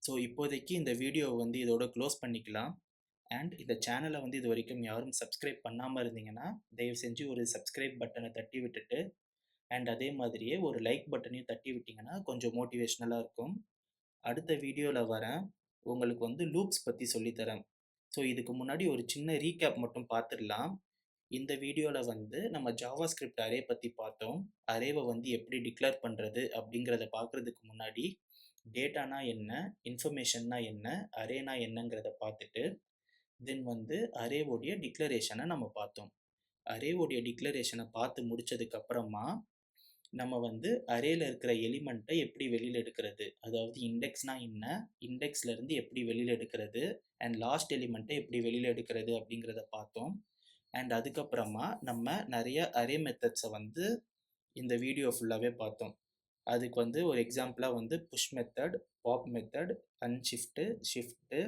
Speaker 1: ஸோ இப்போதைக்கு இந்த வீடியோவை வந்து இதோட க்ளோஸ் பண்ணிக்கலாம். அண்ட் இந்த சேனலை வந்து இது வரைக்கும் யாரும் சப்ஸ்கிரைப் பண்ணாமல் இருந்தீங்கன்னா தயவு செஞ்சு ஒரு சப்ஸ்கிரைப் பட்டனை தட்டி விட்டுட்டு அண்ட் அதே மாதிரியே ஒரு லைக் பட்டனையும் தட்டி விட்டிங்கன்னா கொஞ்சம் மோட்டிவேஷ்னலாக இருக்கும். அடுத்த வீடியோவில் வரேன். உங்களுக்கு வந்து லூப்ஸ் பற்றி சொல்லித்தரேன். ஸோ இதுக்கு முன்னாடி ஒரு சின்ன ரீகேப் மட்டும் பார்த்துடலாம். இந்த வீடியோவில் வந்து நம்ம ஜாவா ஸ்கிரிப்ட் அரே பற்றி பார்த்தோம். அரேவை வந்து எப்படி டிக்ளேர் பண்ணுறது அப்படிங்கிறத பார்க்குறதுக்கு முன்னாடி டேட்டானா என்ன, இன்ஃபர்மேஷன்னா என்ன, அரேனா என்னங்கிறத பார்த்துட்டு தென் வந்து அரேவோடைய டிக்ளரேஷனை நம்ம பார்த்தோம். அரேவோடைய டிக்ளரேஷனை பார்த்து முடிச்சதுக்கு அப்புறமா நம்ம வந்து அரேல இருக்கிற எலிமெண்ட்டை எப்படி வெளியில் எடுக்கிறது, அதாவது இண்டெக்ஸ்னா என்ன, இண்டெக்ஸ்ல இருந்து எப்படி வெளியில் எடுக்கிறது அண்ட் லாஸ்ட் எலிமெண்ட்டை எப்படி வெளியில் எடுக்கிறது அப்படிங்கிறத பார்த்தோம். அண்ட் அதுக்கப்புறமா நம்ம நிறைய அரே மெத்தட்ஸை வந்து இந்த வீடியோ ஃபுல்லாகவே பார்த்தோம். அதுக்கு வந்து ஒரு எக்ஸாம்பிளாக வந்து push method, pop method, unshift, shift,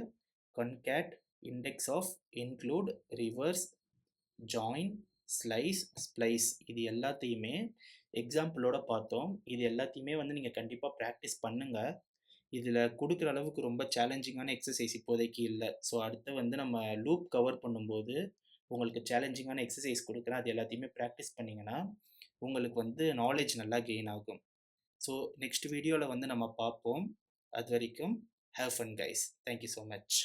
Speaker 1: concat, index of, include, reverse, join, slice, splice இது எல்லாத்தையுமே எக்ஸாம்பிளோட பார்த்தோம். இது எல்லாத்தையுமே வந்து நீங்கள் கண்டிப்பாக ப்ராக்டிஸ் பண்ணுங்கள். இதில் கொடுக்குற அளவுக்கு ரொம்ப சேலஞ்சிங்கான எக்ஸசைஸ் இப்போதைக்கு இல்லை. ஸோ அடுத்து வந்து நம்ம லூப் கவர் பண்ணும்போது உங்களுக்கு சேலஞ்சிங்கான எக்ஸசைஸ் கொடுக்குறேன். அது எல்லாத்தையுமே ப்ராக்டிஸ் பண்ணிங்கன்னா உங்களுக்கு வந்து நாலேஜ் நல்லா கெயின் ஆகும். ஸோ நெக்ஸ்ட் வீடியோவில் வந்து நம்ம பார்ப்போம். அது வரைக்கும் have fun guys. Thank you so much.